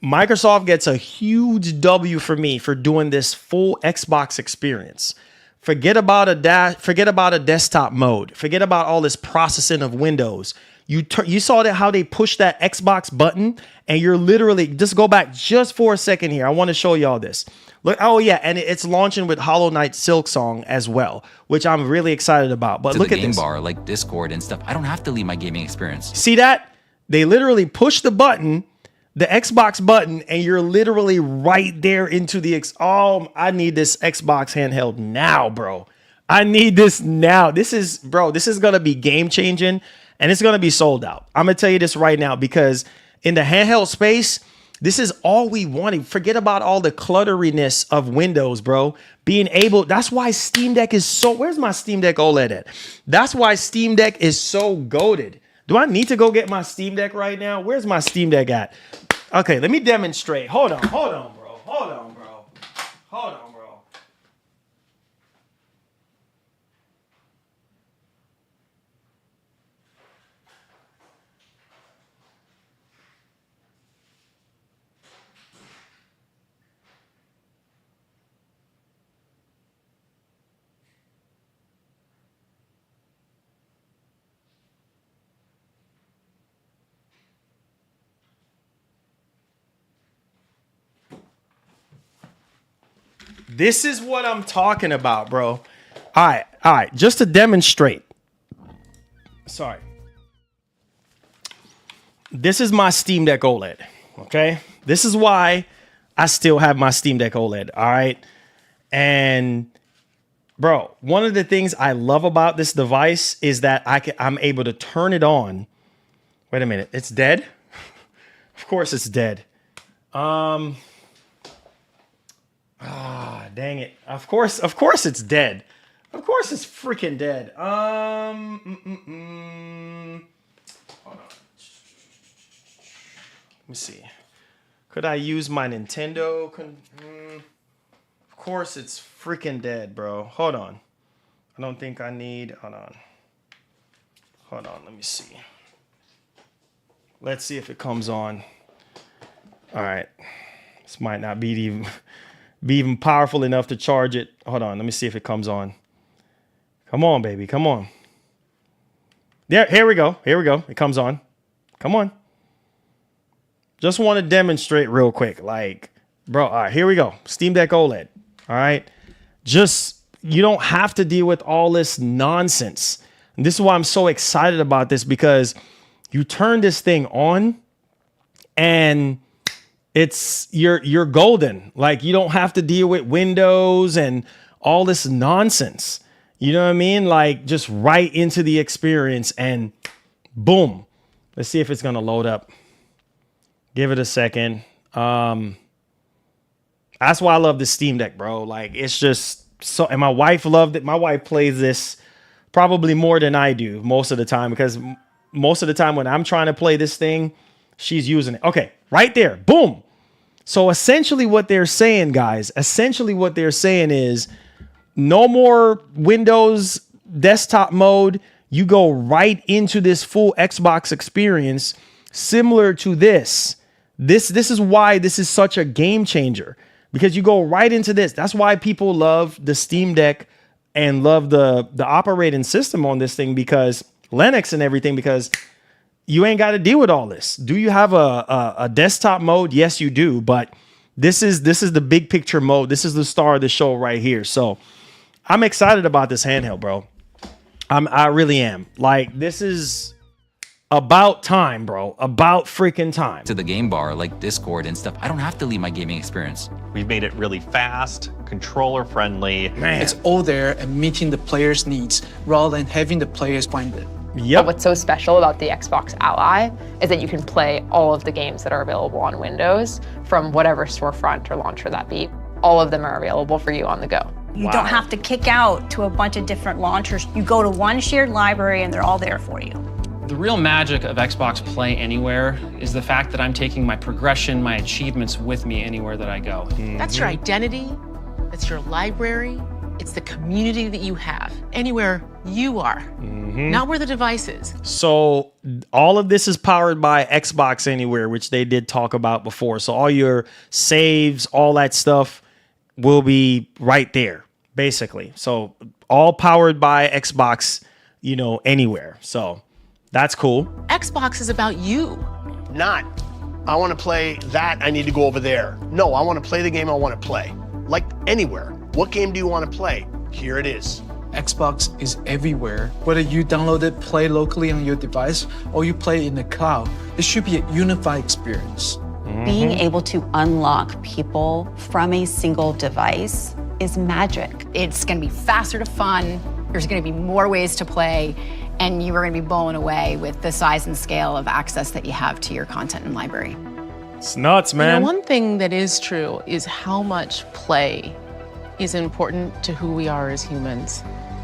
Microsoft gets a huge W for me for doing this full Xbox experience. Forget about a desktop mode. Forget about all this processing of Windows. You saw that how they pushed that Xbox button, and you're literally, just go back just for a second here. I want to show y'all this. Look, oh yeah, and it's launching with Hollow Knight Silksong as well, which I'm really excited about. But look at this. Game bar, like Discord and stuff, I don't have to leave my gaming experience. See that? They literally push the button, the Xbox button, and you're literally right there into the I need this Xbox handheld now, bro. I need this now. This is gonna be game changing, and it's gonna be sold out. I'm gonna tell you this right now, because in the handheld space, this is all we wanted. Forget about all the clutteriness of Windows, bro. That's why Steam Deck is so, where's my Steam Deck OLED at? That's why Steam Deck is so goated. Do I need to go get my Steam Deck right now? Where's my Steam Deck at? Okay, let me demonstrate. Hold on, bro. Hold on, bro. This is what I'm talking about, bro. All right. Just to demonstrate. Sorry. This is my Steam Deck OLED, okay? This is why I still have my Steam Deck OLED, all right? And, bro, one of the things I love about this device is that I'm able to turn it on. Wait a minute. It's dead? Of course it's dead. Dang it. Of course it's dead. Of course it's freaking dead. Hold on. Let me see. Could I use my Nintendo? Of course it's freaking dead, bro. Hold on. I don't think I need... Hold on. Let me see. Let's see if it comes on. All right. This might not be even powerful enough to charge it. Hold on. Let me see if it comes on. Come on, baby. Come on. Yeah, here we go. It comes on. Come on. Just want to demonstrate real quick. Like, bro, all right, here we go. Steam Deck OLED. All right. Just, you don't have to deal with all this nonsense. And this is why I'm so excited about this, because you turn this thing on and you're golden. Like, you don't have to deal with Windows and all this nonsense. You know what I mean? Like, just right into the experience and boom. Let's see if it's going to load up. Give it a second. That's why I love the Steam Deck, bro. Like, it's just so, and my wife loved it. My wife plays this probably more than I do most of the time, because most of the time when I'm trying to play this thing, she's using it. Okay, right there. Boom. So essentially what they're saying, guys, is no more Windows desktop mode. You go right into this full Xbox experience, similar to this. This is why this is such a game changer, because you go right into this. That's why people love the Steam Deck and love the operating system on this thing, because Linux and everything, because you ain't got to deal with all this. Do you have a desktop mode? Yes, you do. But this is the big picture mode. This is the star of the show right here. So I'm excited about this handheld, bro. I really am. Like, this is about time, bro. About freaking time. To the game bar, like Discord and stuff, I don't have to leave my gaming experience. We've made it really fast, controller friendly. Man. It's all there and meeting the player's needs rather than having the players find it. But what's so special about the Xbox Ally is that you can play all of the games that are available on Windows from whatever storefront or launcher that be. All of them are available for you on the go. You don't have to kick out to a bunch of different launchers. You go to one shared library and they're all there for you. The real magic of Xbox Play Anywhere is the fact that I'm taking my progression, my achievements with me anywhere that I go. That's your identity, that's your library, it's the community that you have, anywhere you are, not where the device is. So all of this is powered by Xbox Anywhere, which they did talk about before. So all your saves, all that stuff will be right there, basically. So all powered by Xbox, Anywhere. So that's cool. Xbox is about you. Not, I want to play that, I need to go over there. No, I want to play the game I want to play. Like anywhere. What game do you want to play? Here it is. Xbox is everywhere. Whether you download it, play locally on your device, or you play it in the cloud, it should be a unified experience. Being able to unlock people from a single device is magic. It's going to be faster to fun. There's going to be more ways to play, and you are going to be blown away with the size and scale of access that you have to your content and library. It's nuts, man. One thing that is true is how much play is important to who we are as humans.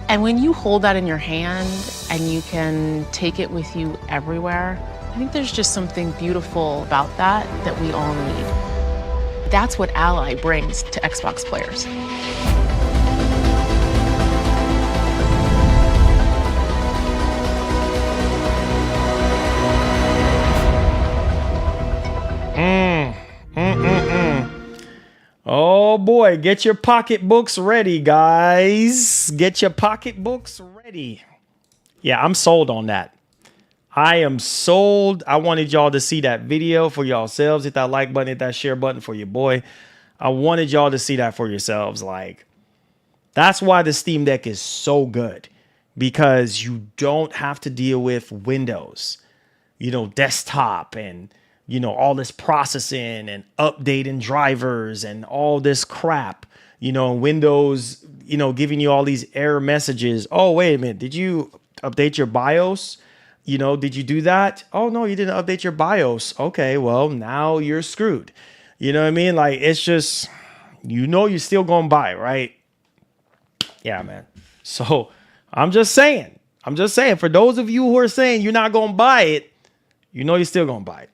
And when you hold that in your hand and you can take it with you everywhere, I think there's just something beautiful about that we all need. That's what Ally brings to Xbox players. Oh boy, get your pocketbooks ready, guys. Get your pocketbooks ready. Yeah, I'm sold on that. I am sold. I wanted y'all to see that video for yourselves. Hit that like button, hit that share button for your boy. I wanted y'all to see that for yourselves. Like, that's why the Steam Deck is so good, because you don't have to deal with Windows, desktop and all this processing and updating drivers and all this crap, Windows, giving you all these error messages. Oh, wait a minute. Did you update your BIOS? Did you do that? Oh, no, you didn't update your BIOS. Okay, well, now you're screwed. You know what I mean? Like, it's just, you're still going to buy, right? Yeah, man. So I'm just saying, for those of you who are saying you're not going to buy it, you know you're still going to buy it.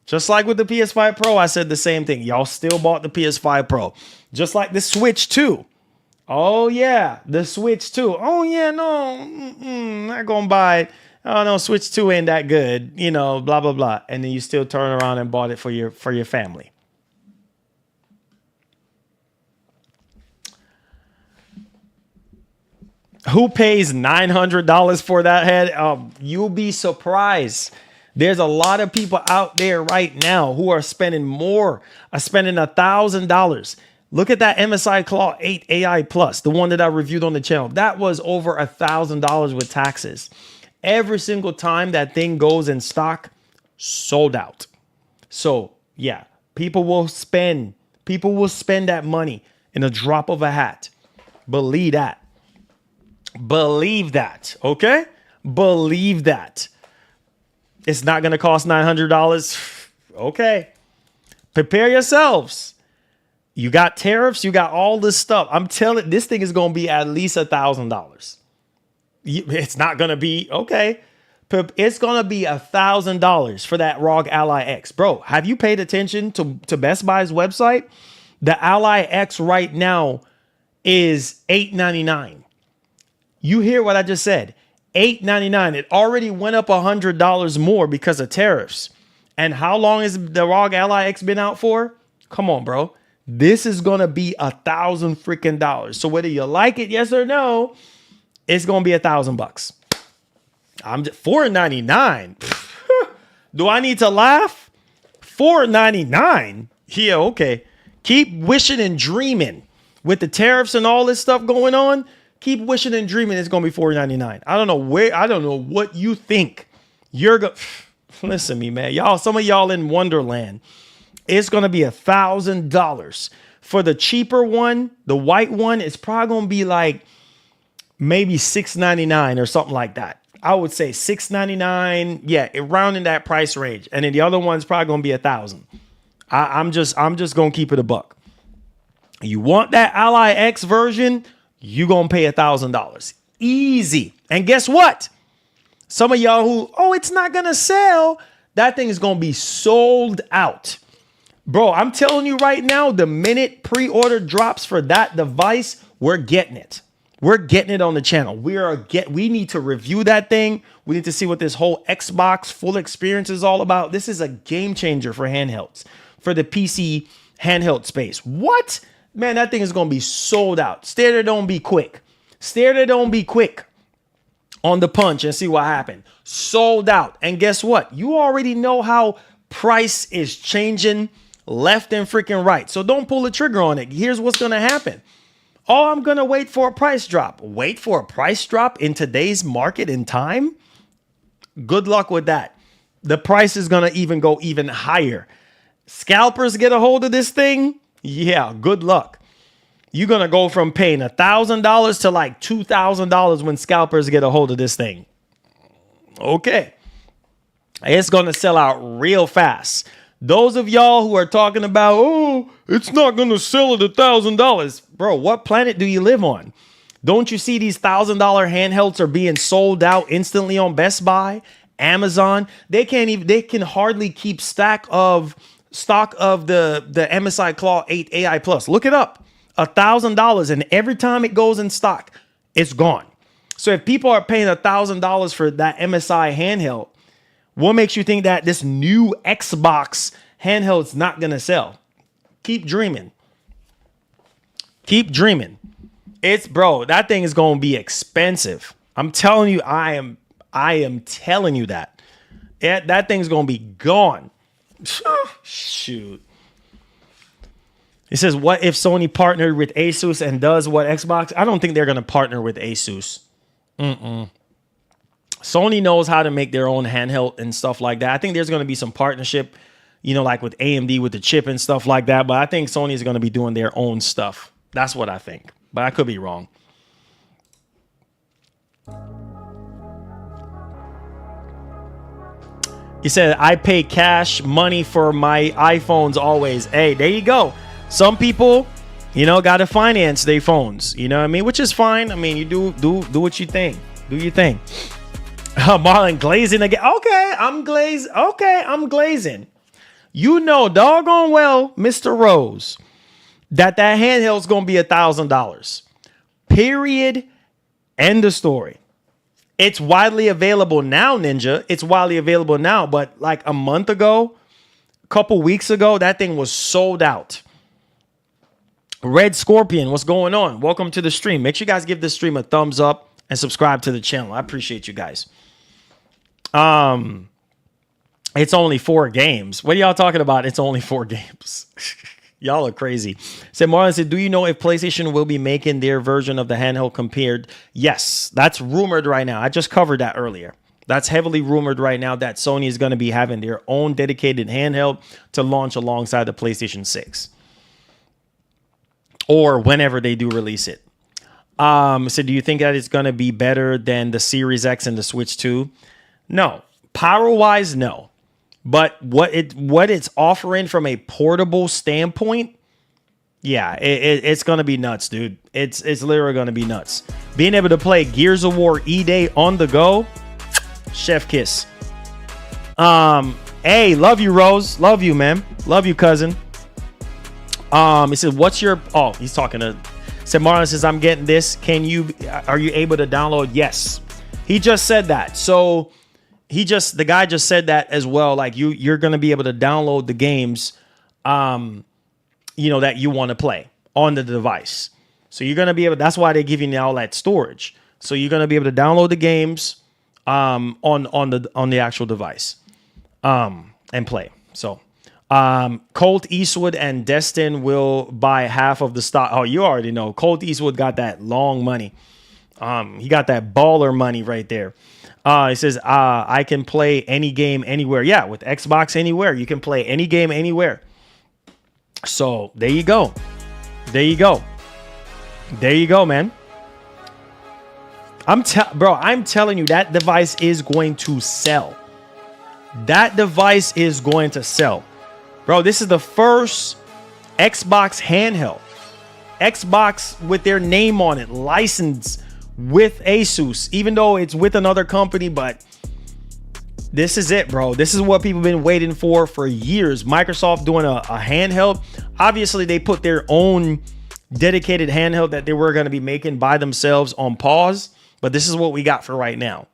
Just like with the PS5 Pro, I said the same thing. Y'all still bought the PS5 Pro. Just like the Switch 2. Oh, yeah, the Switch 2. Oh, yeah, no, not going to buy it. Oh, no, Switch 2 ain't that good. You know, blah, blah, blah. And then you still turn around and bought it for your family. Who pays $900 for that head? You'll be surprised. There's a lot of people out there right now who are spending more, spending $1,000. Look at that MSI Claw 8 AI Plus, the one that I reviewed on the channel. That was over $1,000 with taxes. Every single time that thing goes in stock, sold out. So yeah, people will spend that money in a drop of a hat. Believe that. Believe that, okay? Believe that. It's not going to cost $900. Okay. Prepare yourselves. You got tariffs. You got all this stuff. I'm telling you, this thing is going to be at least $1,000. It's not going to be, okay. It's going to be $1,000 for that ROG Ally X. Bro, have you paid attention to Best Buy's website? The Ally X right now is $899. You hear what I just said? $899. It already went up $100 more because of tariffs. And how long has the ROG Ally X been out for? Come on, bro. This is gonna be $1,000 freaking dollars. So whether you like it, yes or no, it's gonna be $1,000. I'm just $499. Do I need to laugh? $499. Yeah, okay. Keep wishing and dreaming with the tariffs and all this stuff going on. Keep wishing and dreaming it's going to be $499. I don't know what you think. Listen to me, man. Y'all, some of y'all in Wonderland. It's going to be $1,000. For the cheaper one, the white one, it's probably going to be like maybe $699 or something like that. I would say $699. Yeah, around in that price range. And then the other one's probably going to be $1,000. I'm just going to keep it a buck. You want that Ally X version? You gonna pay $1,000. Easy. And guess what? Some of y'all who, it's not gonna sell, that thing is gonna be sold out. Bro, I'm telling you right now, the minute pre-order drops for that device, we're getting it. We're getting it on the channel. We need to review that thing. We need to see what this whole Xbox full experience is all about. This is a game changer for handhelds, for the PC handheld space. What? Man, that thing is going to be sold out. Stare there, don't be quick. Stare there, don't be quick on the punch and see what happened. Sold out. And guess what? You already know how price is changing left and freaking right. So don't pull the trigger on it. Here's what's going to happen. Oh, I'm going to wait for a price drop. Wait for a price drop in today's market and time? Good luck with that. The price is going to even go even higher. Scalpers get a hold of this thing. Yeah, good luck. You're going to go from paying $1,000 to like $2,000 when scalpers get a hold of this thing. Okay. It's going to sell out real fast. Those of y'all who are talking about, it's not going to sell at $1,000. Bro, what planet do you live on? Don't you see these $1,000 handhelds are being sold out instantly on Best Buy, Amazon? They can hardly keep stock of the MSI Claw 8 AI Plus. Look it up. $1,000, and every time it goes in stock, it's gone. So if people are paying $1,000 for that MSI handheld, what makes you think that this new Xbox handheld is not going to sell? Keep dreaming. Keep dreaming. Bro, that thing is going to be expensive. I'm telling you, I am telling you that. That thing's going to be gone. Shoot. It says, what if Sony partnered with Asus and does what Xbox? I don't think they're going to partner with Asus. Sony knows how to make their own handheld and stuff like that. I think there's going to be some partnership, like with AMD with the chip and stuff like that. But I think Sony is going to be doing their own stuff. That's what I think. But I could be wrong. He said, I pay cash money for my iPhones always. Hey, there you go. Some people You know, gotta finance their phones. You know what I mean? Which is fine. I mean, you do what you think. Do your thing. Marlon glazing again. Okay, I'm glazing. You know, doggone well, Mr. Rose, that handheld's gonna be $1,000. Period. End of story. It's widely available now, Ninja. It's widely available now, but like a month ago, a couple weeks ago, that thing was sold out. Red Scorpion, what's going on? Welcome to the stream. Make sure you guys give this stream a thumbs up and subscribe to the channel. I appreciate you guys. It's only 4 games. What are y'all talking about? It's only 4 games. Y'all are crazy. Said Marlon said, do you know if PlayStation will be making their version of the handheld compared? Yes, that's rumored right now. I just covered that earlier. That's heavily rumored right now that Sony is going to be having their own dedicated handheld to launch alongside the PlayStation 6. Or whenever they do release it. So do you think that it's going to be better than the Series X and the Switch 2? No. Power-wise, no. But what it's offering from a portable standpoint, yeah, it's going to be nuts, dude. It's literally going to be nuts. Being able to play Gears of War E-Day on the go, chef kiss. Hey, love you, Rose. Love you, man. Love you, cousin. He said, what's your, oh, he's talking to, said Marlon says, I'm getting this. Are you able to download? Yes. He just said that. So the guy just said that as well. Like you're going to be able to download the games, that you want to play on the device. So you're going to be able, that's why they're giving you all that storage. So you're going to be able to download the games, on the actual device, and play. So, Colt Eastwood and Destin will buy half of the stock. Oh, you already know. Colt Eastwood got that long money. He got that baller money right there. He says, I can play any game anywhere. Yeah, with Xbox Anywhere, you can play any game anywhere. So there you go. There you go. There you go, man. I'm telling you, that device is going to sell. That device is going to sell. Bro, this is the first Xbox handheld. Xbox with their name on it, licensed with Asus, even though it's with another company, but this is it, bro. This is what people have been waiting for years. Microsoft doing a handheld. Obviously, they put their own dedicated handheld that they were going to be making by themselves on pause, but this is what we got for right now.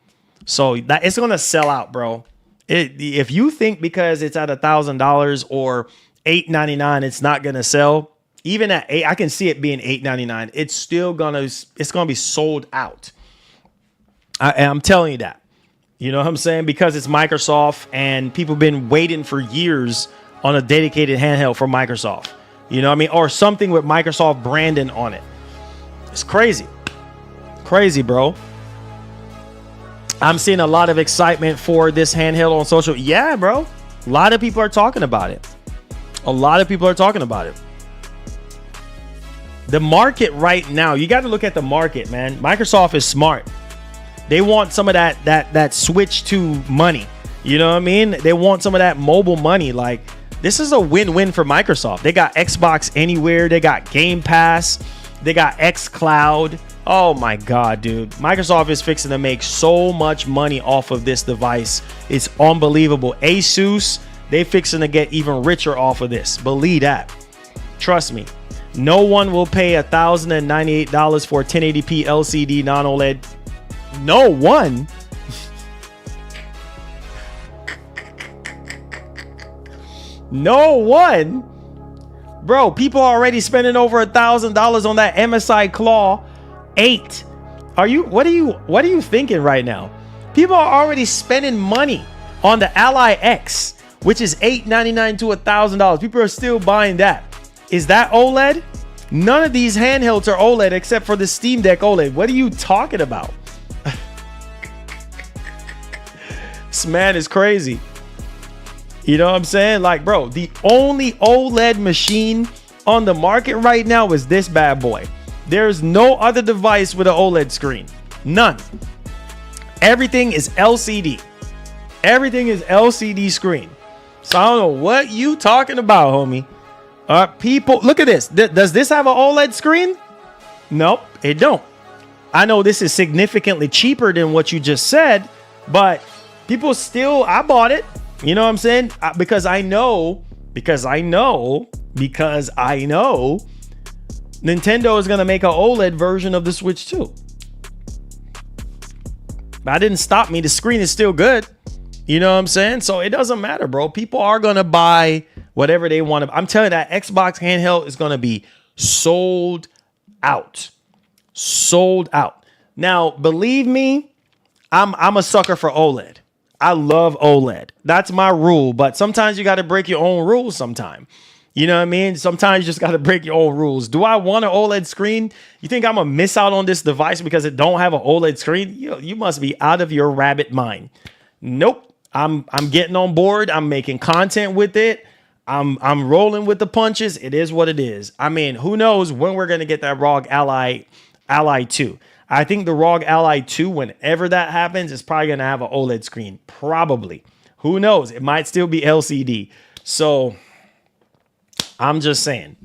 So that it's going to sell out, bro. If you think because it's at $1,000 or $899, it's not going to sell, even at $8, I can see it being $899. It's still gonna be sold out. I'm telling you that. You know what I'm saying? Because it's Microsoft and people have been waiting for years on a dedicated handheld from Microsoft. You know what I mean? Or something with Microsoft branding on it. It's crazy. Crazy, bro. I'm seeing a lot of excitement for this handheld on social. Yeah, bro. A lot of people are talking about it. A lot of people are talking about it. The market right now, you got to look at the market, man. Microsoft is smart. They want some of that switch to money. You know what I mean? They want some of that mobile money. Like, this is a win-win for Microsoft. They got Xbox Anywhere. They got Game Pass. They got xCloud. Oh my God, dude. Microsoft is fixing to make so much money off of this device. It's unbelievable. Asus, they fixing to get even richer off of this. Believe that. Trust me. No one will pay $1,098 for a 1080p LCD non-OLED. No one. No one. Bro, people are already spending over $1,000 on that MSI Claw 8. What are you thinking right now? People are already spending money on the Ally X, which is $899 to $1,000. People are still buying that. Is that OLED? None of these handhelds are OLED except for the Steam Deck OLED. What are you talking about? This man is crazy. You know what I'm saying? Like, bro, the only OLED machine on the market right now is this bad boy. There's no other device with an OLED screen. None. Everything is LCD. Everything is LCD screen. So I don't know what you talking about, homie. People, look at this. Does this have an OLED screen? Nope, it don't. I know this is significantly cheaper than what you just said, but people still, I bought it. You know what I'm saying? Because I know Nintendo is going to make an OLED version of the Switch too. That didn't stop me. The screen is still good. You know what I'm saying? So it doesn't matter, bro. People are going to buy whatever they want to. I'm telling you, that Xbox handheld is going to be sold out. Sold out. Now, believe me, I'm a sucker for OLED. I love OLED. That's my rule. But sometimes you got to break your own rules sometime. You know what I mean? Sometimes you just got to break your own rules. Do I want an OLED screen? You think I'm going to miss out on this device because it don't have an OLED screen? You must be out of your rabbit mind. Nope. I'm getting on board. I'm making content with it. I'm rolling with the punches. It is what it is. I mean, who knows when we're going to get that ROG Ally 2. I think the ROG Ally 2, whenever that happens, is probably going to have an OLED screen. Probably. Who knows? It might still be LCD. So I'm just saying,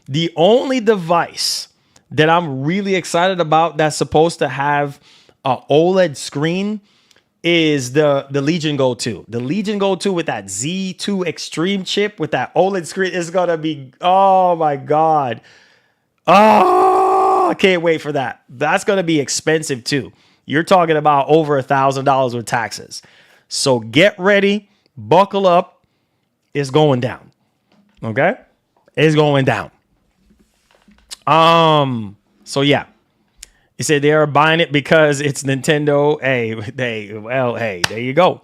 the only device that I'm really excited about that's supposed to have an OLED screen is the Legion Go 2. The Legion Go 2 with that Z2 Extreme chip with that OLED screen is going to be, oh my God. Oh, I can't wait for that. That's going to be expensive too. You're talking about over $1,000 with taxes. So get ready, buckle up. It's going down. Okay? It's going down. So yeah. He said they are buying it because it's Nintendo. Hey, there you go.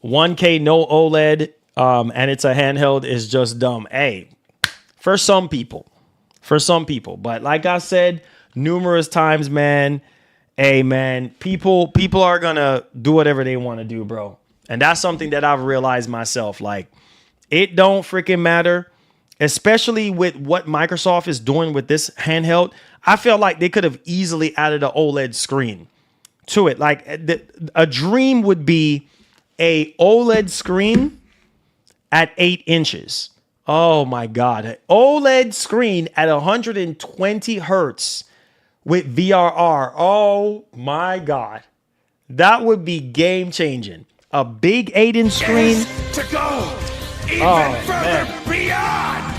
1K no OLED, and it's a handheld is just dumb. Hey, for some people. But like I said numerous times, man, hey man, people are gonna do whatever they want to do, bro. And that's something that I've realized myself. Like, it don't freaking matter. Especially with what Microsoft is doing with this handheld, I feel like they could have easily added an OLED screen to it. Like, a dream would be a OLED screen at 8 inches. Oh my God. An OLED screen at 120 hertz with VRR. Oh my God. That would be game changing. A big 8-inch screen. To go even further beyond.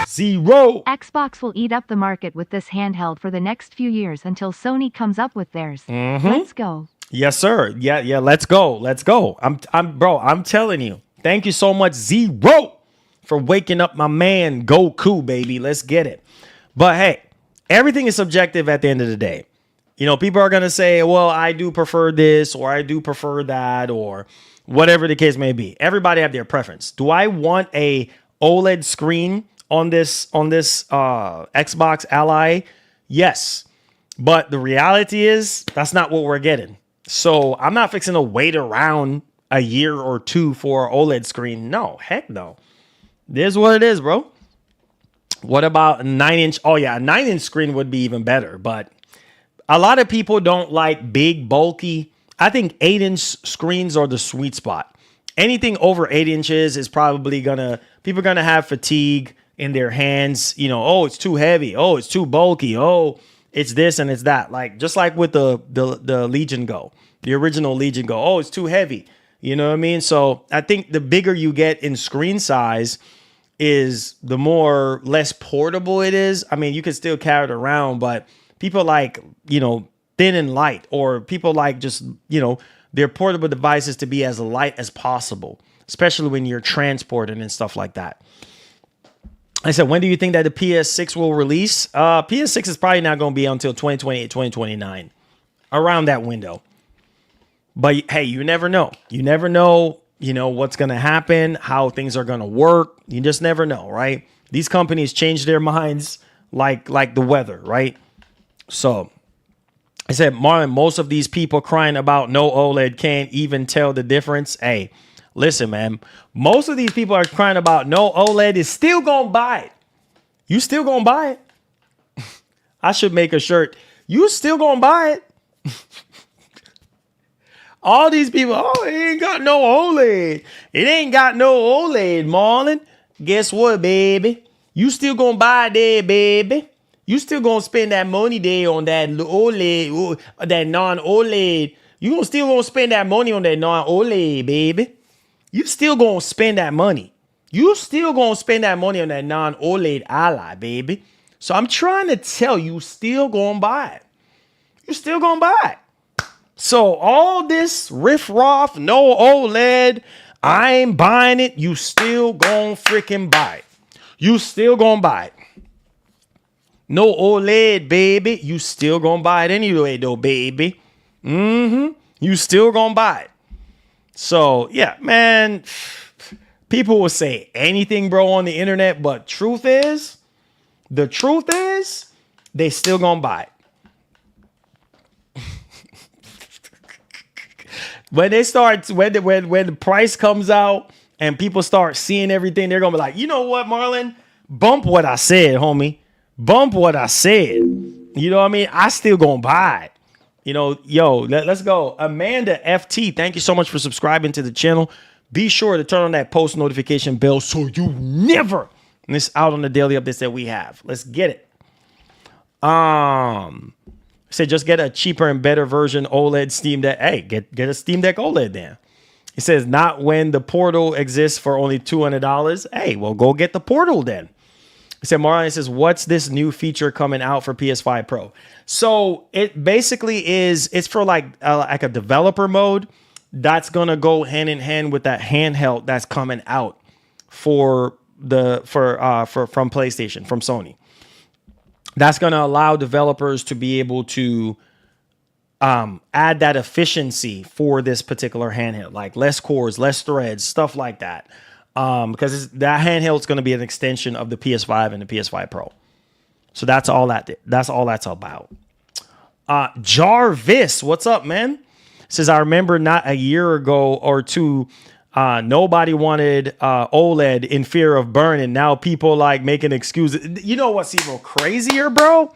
Zero. Xbox will eat up the market with this handheld for the next few years until Sony comes up with theirs. Let's go. Yes, sir. Yeah. Let's go. I'm telling you. Thank you so much, Zero, for waking up my man Goku, baby. Let's get it. But hey, everything is subjective at the end of the day. You know, people are gonna say, well, I do prefer this, or I do prefer that, or whatever the case may be. Everybody have their preference. Do I want a OLED screen on this Xbox Ally? Yes. But the reality is that's not what we're getting. So I'm not fixing to wait around a year or two for an OLED screen. No, heck no. This is what it is, bro. What about a 9-inch? Oh yeah, a 9-inch screen would be even better. But a lot of people don't like big, bulky. I think 8-inch screens are the sweet spot. Anything over 8 inches is probably people are gonna have fatigue in their hands. You know, oh, it's too heavy. Oh, it's too bulky. Oh, it's this and it's that. Like, just like with the Legion Go, the original Legion Go. Oh, it's too heavy. You know what I mean? So I think the bigger you get in screen size is the less portable it is. I mean, you can still carry it around, but people like, you know, thin and light, or people like just, you know, their portable devices to be as light as possible, especially when you're transporting and stuff like that. I said, when do you think that the PS6 will release? PS6 is probably not going to be until 2028, 2029, around that window. But hey, you never know. You never know, you know, what's going to happen, how things are going to work. You just never know, right? These companies change their minds like the weather, right? So I said, Marlon, most of these people crying about no OLED can't even tell the difference. Hey, listen, man, most of these people are crying about no OLED is still going to buy it. You still going to buy it? I should make a shirt. You still going to buy it? All these people, oh, it ain't got no OLED. It ain't got no OLED, Marlon. Guess what, baby? You still gonna buy there, baby. You still gonna spend that money there on that OLED, that non-OLED. You still gonna spend that money on that non-OLED, baby. You still gonna spend that money. You still gonna spend that money on that non-OLED Ally, baby. So I'm trying to tell you, still gonna buy it. You still gonna buy it. So all this riff-raff, no OLED, I ain't buying it. You still gonna freaking buy it. You still gonna buy it. No OLED, baby. You still gonna buy it anyway, though, baby. You still gonna buy it. So, yeah, man. People will say anything, bro, on the internet, but the truth is, they still gonna buy it. When they start, when the price comes out and people start seeing everything, they're gonna be like, you know what, Marlon? Bump what I said, homie. Bump what I said. You know what I mean? I still gonna buy it. You know, yo, let's go. Amanda FT, thank you so much for subscribing to the channel. Be sure to turn on that post notification bell so you never miss out on the daily updates that we have. Let's get it. Said just get a cheaper and better version OLED Steam Deck. Hey, get a Steam Deck OLED then. He says not when the Portal exists for only $200. Hey, well, go get the Portal then. He said, Mariah says, what's this new feature coming out for PS5 Pro? So it basically is, it's for like a developer mode that's going to go hand in hand with that handheld that's coming out from PlayStation, from Sony. That's going to allow developers to be able to add that efficiency for this particular handheld, like less cores, less threads, stuff like that. Because that handheld is going to be an extension of the PS5 and the PS5 Pro. So that's all that's about. Jarvis, what's up, man? Says, I remember not a year ago or two, nobody wanted OLED in fear of burning. Now people like making excuses. You know what's even crazier, bro?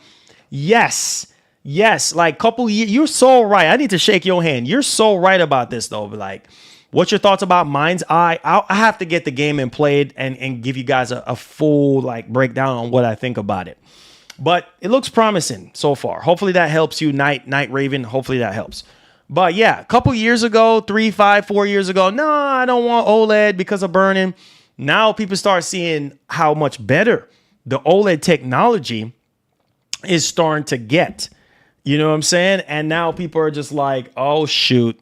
Yes. Like couple years. You're so right. I need to shake your hand. You're so right about this, though. But like, what's your thoughts about Mind's Eye? I have to get the game and play it and give you guys a full like breakdown on what I think about it. But it looks promising so far. Hopefully that helps you, Night Raven. Hopefully that helps. But yeah, a couple years ago, 3, 5, 4 years ago, no, I don't want OLED because of burning. Now people start seeing how much better the OLED technology is starting to get. You know what I'm saying? And now people are just like, oh shoot.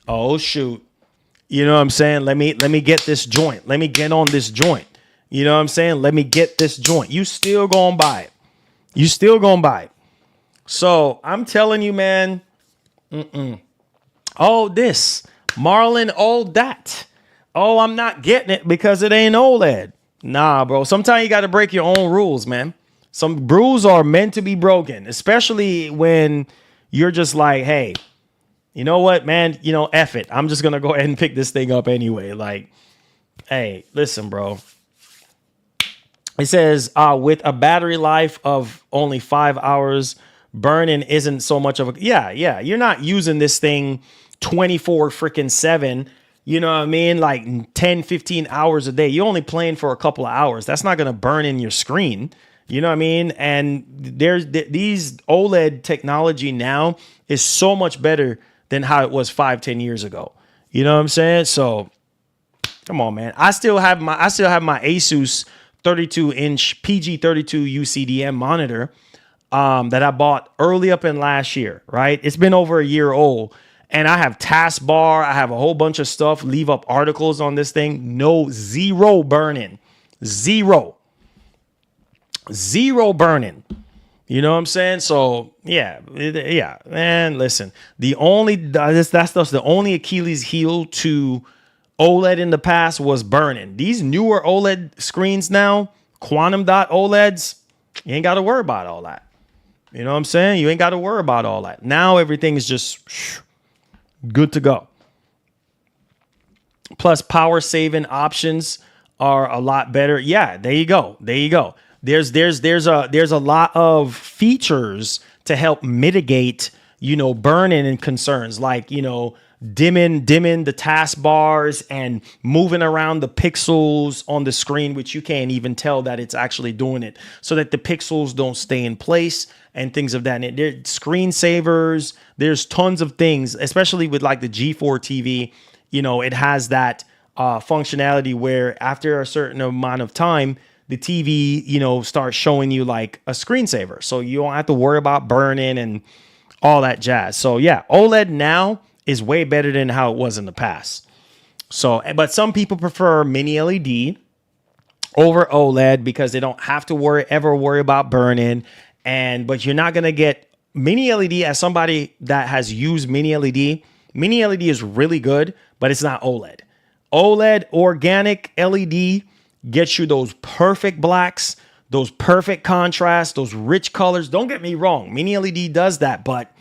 You know what I'm saying? Let me get this joint. Let me get on this joint. You know what I'm saying? Let me get this joint. You still gonna buy it. You still gonna buy it. So I'm telling you, man. Oh, this. Marlon, oh, that. Oh, I'm not getting it because it ain't OLED. Nah, bro. Sometimes you got to break your own rules, man. Some rules are meant to be broken, especially when you're just like, hey, you know what, man? You know, F it. I'm just going to go ahead and pick this thing up anyway. Like, hey, listen, bro. It says, with a battery life of only 5 hours, burning isn't so much of a... Yeah. You're not using this thing 24/7. You know what I mean? Like 10, 15 hours a day. You're only playing for a couple of hours. That's not going to burn in your screen. You know what I mean? And there's these OLED technology now is so much better than how it was 5-10 years ago. You know what I'm saying? So come on, man. I still have my Asus 32-inch PG32 UCDM monitor that I bought early up in last year, right? It's been over a year old. And I have taskbar. I have a whole bunch of stuff. Leave up articles on this thing. Zero burning. Zero burning. You know what I'm saying? So yeah. Man, listen. That's the only Achilles heel to OLED in the past was burning. These newer OLED screens now, quantum dot OLEDs, you ain't got to worry about all that. You know what I'm saying? You ain't got to worry about all that. Now everything is just good to go. Plus, power saving options are a lot better. Yeah, there you go. There's a lot of features to help mitigate, burn-in and concerns, like, dimming the taskbars and moving around the pixels on the screen, which you can't even tell that it's actually doing it, so that the pixels don't stay in place and things of that. And there screensavers, there's tons of things, especially with like the G4 TV. You know, it has that functionality where after a certain amount of time, the TV, you know, starts showing you like a screensaver. So you don't have to worry about burning and all that jazz. So yeah, OLED now is way better than how it was in the past. So, but some people prefer mini LED over OLED because they don't have to ever worry about burning. But you're not going to get mini LED. As somebody that has used mini LED is really good, but it's not OLED. OLED organic LED gets you those perfect blacks, those perfect contrasts, those rich colors. Don't get me wrong, mini LED does that, but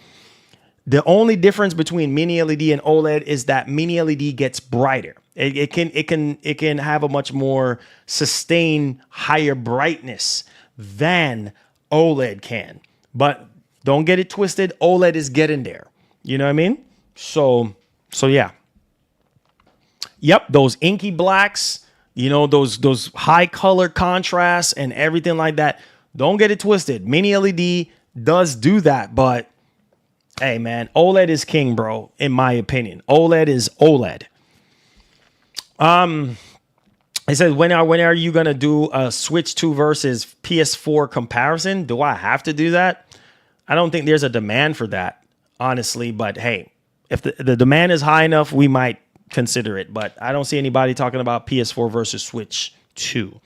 the only difference between mini LED and OLED is that mini LED gets brighter. It can have a much more sustained higher brightness than OLED can. But don't get it twisted, OLED is getting there. You know what I mean? So yeah. Yep, those inky blacks, you know, those high color contrasts and everything like that. Don't get it twisted. Mini LED does do that, but hey, man, OLED is king, bro, in my opinion. OLED is OLED. It says, when are you going to do a Switch 2 versus PS4 comparison? Do I have to do that? I don't think there's a demand for that, honestly. But hey, if the demand is high enough, we might consider it. But I don't see anybody talking about PS4 versus Switch 2.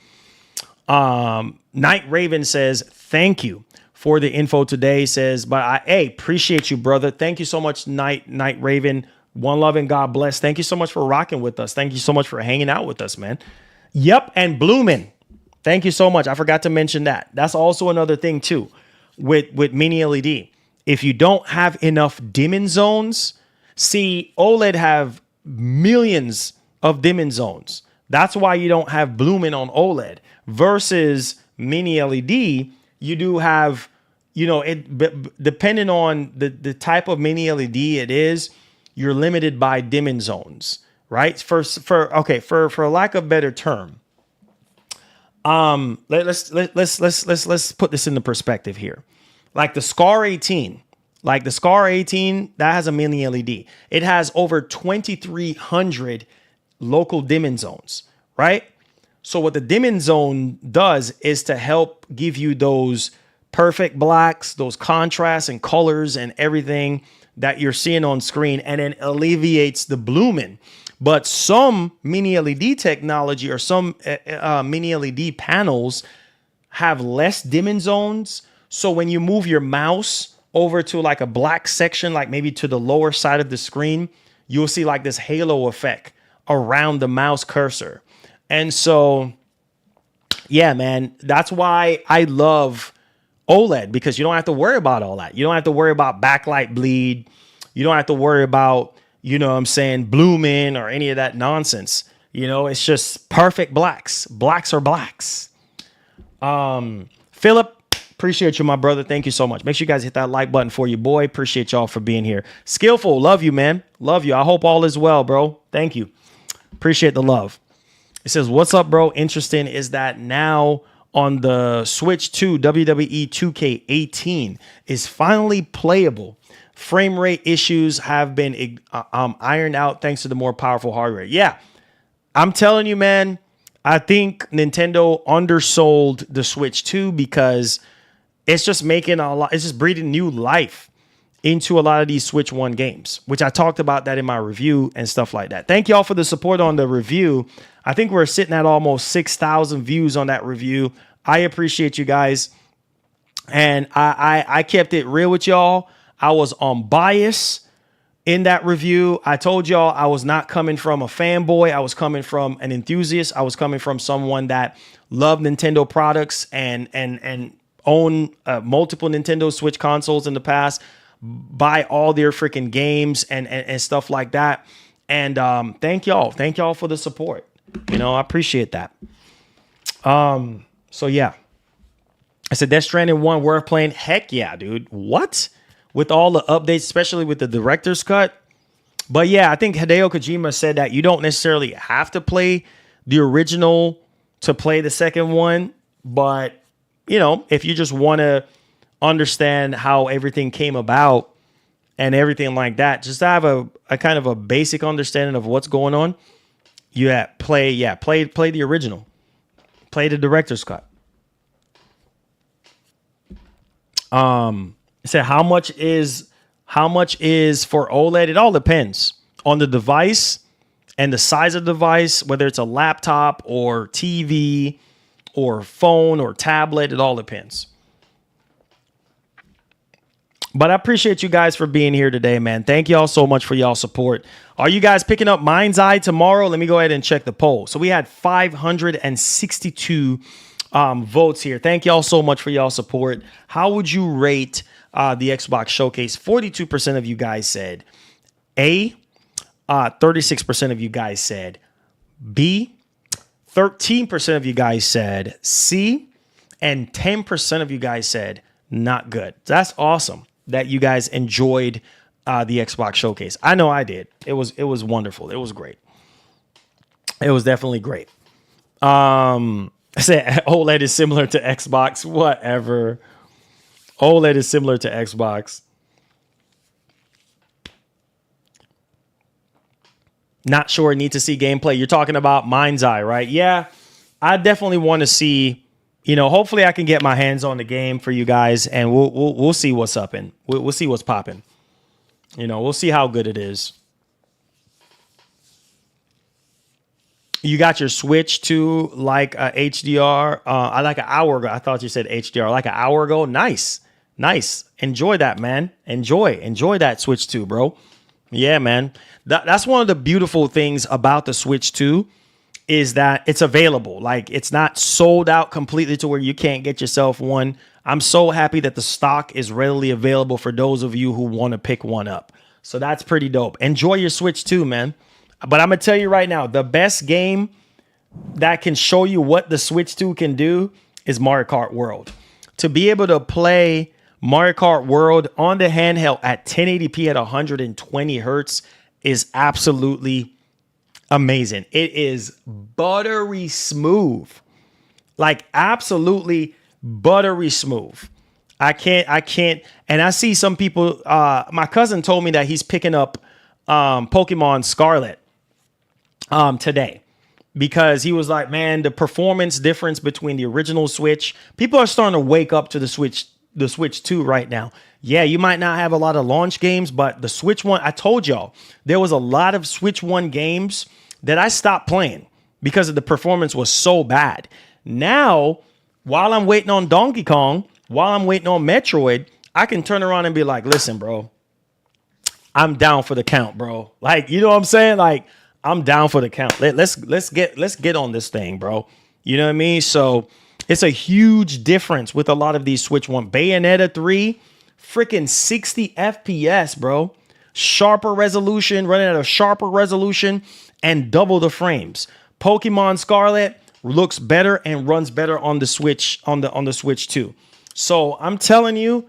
Night Raven says, thank you for the info today. Says, but I appreciate you, brother. Thank you so much, Night Raven. One love and God bless. Thank you so much for rocking with us. Thank you so much for hanging out with us, man. Yep, and Bloomin'. Thank you so much. I forgot to mention that. That's also another thing too with mini LED. If you don't have enough dimming zones, see, OLED have millions of dimming zones. That's why you don't have blooming on OLED versus mini LED. You do have, you know, depending on the type of mini LED it is, you're limited by dimming zones, right? For lack of a better term, let's put this into perspective here. Like the Scar 18. Like the Scar 18, that has a mini LED. It has over 2,300 local dimming zones, right? So what the dimming zone does is to help give you those perfect blacks, those contrasts and colors and everything that you're seeing on screen, and then alleviates the blooming. But some mini LED technology or some mini LED panels have less dimming zones. So when you move your mouse over to like a black section, like maybe to the lower side of the screen, you'll see like this halo effect around the mouse cursor. And so, yeah, man, that's why I love OLED, because you don't have to worry about all that. You don't have to worry about backlight bleed. You don't have to worry about, you know what I'm saying, blooming or any of that nonsense. You know, it's just perfect blacks. Blacks are blacks. Philip, appreciate you, my brother. Thank you so much. Make sure you guys hit that like button for your boy. Appreciate y'all for being here. Skillful, love you, man. Love you. I hope all is well, bro. Thank you. Appreciate the love. It says, what's up, bro? Interesting is that now on the Switch 2, WWE 2K18 is finally playable. Frame rate issues have been ironed out thanks to the more powerful hardware. Yeah, I'm telling you, man, I think Nintendo undersold the Switch 2 because it's just making it's just breathing new life into a lot of these Switch 1 games, which I talked about that in my review and stuff like that. Thank y'all for the support on the review. I think we're sitting at almost 6,000 views on that review. I appreciate you guys. And I kept it real with y'all. I was unbiased in that review. I told y'all I was not coming from a fanboy. I was coming from an enthusiast. I was coming from someone that loved Nintendo products and owned multiple Nintendo Switch consoles in the past, buy all their freaking games and stuff like that. And thank y'all for the support. You know, I appreciate that. So yeah, I said Death Stranding 1 worth playing. Heck yeah, dude. What? With all the updates, especially with the director's cut. But yeah, I think Hideo Kojima said that you don't necessarily have to play the original to play the second one. But, you know, if you just want to understand how everything came about and everything like that, just to have a kind of a basic understanding of what's going on, play the original. Play the director's cut. It said how much is for OLED? It all depends on the device and the size of the device, whether it's a laptop or TV or phone or tablet. It all depends. But I appreciate you guys for being here today, man. Thank y'all so much for y'all support. Are you guys picking up Mind's Eye tomorrow? Let me go ahead and check the poll. So we had 562 votes here. Thank y'all so much for y'all support. How would you rate the Xbox Showcase? 42% of you guys said A. 36% of you guys said B. 13% of you guys said C. And 10% of you guys said not good. That's awesome that you guys enjoyed the Xbox Showcase. I know I did. It was wonderful. It was great. It was definitely great. I said OLED is similar to Xbox. Whatever. OLED is similar to Xbox. Not sure. Need to see gameplay. You're talking about Mind's Eye, right? Yeah. I definitely want to see, you know, hopefully I can get my hands on the game for you guys and we'll see what's up and we'll see what's popping. You know, we'll see how good it is. You got your Switch to like a HDR. I like an hour ago. I thought you said HDR like an hour ago. Nice. Enjoy that, man. Enjoy that Switch 2, bro. Yeah, man. That's one of the beautiful things about the Switch 2 is that it's available. Like it's not sold out completely to where you can't get yourself one. I'm so happy that the stock is readily available for those of you who want to pick one up. So that's pretty dope. Enjoy your Switch 2, man. But I'm going to tell you right now, the best game that can show you what the Switch 2 can do is Mario Kart World. To be able to play Mario Kart World on the handheld at 1080p at 120 hertz is absolutely amazing. It is buttery smooth. Like absolutely buttery smooth. I can't. And I see some people, my cousin told me that he's picking up Pokemon Scarlet today because he was like, man, the performance difference between the original Switch, people are starting to wake up to the Switch 2 right now. Yeah, you might not have a lot of launch games, but the Switch 1, I told y'all, there was a lot of Switch 1 games that I stopped playing because of the performance was so bad. Now, while I'm waiting on Donkey Kong, while I'm waiting on Metroid, I can turn around and be like, listen, bro, I'm down for the count, bro. Like, you know what I'm saying? Like, I'm down for the count. Let's get on this thing, bro. You know what I mean? So it's a huge difference with a lot of these Switch 1. Bayonetta 3, freaking 60 FPS, bro. Sharper resolution, running at a sharper resolution and double the frames. Pokemon Scarlet looks better and runs better on the Switch, on the Switch 2. So I'm telling you,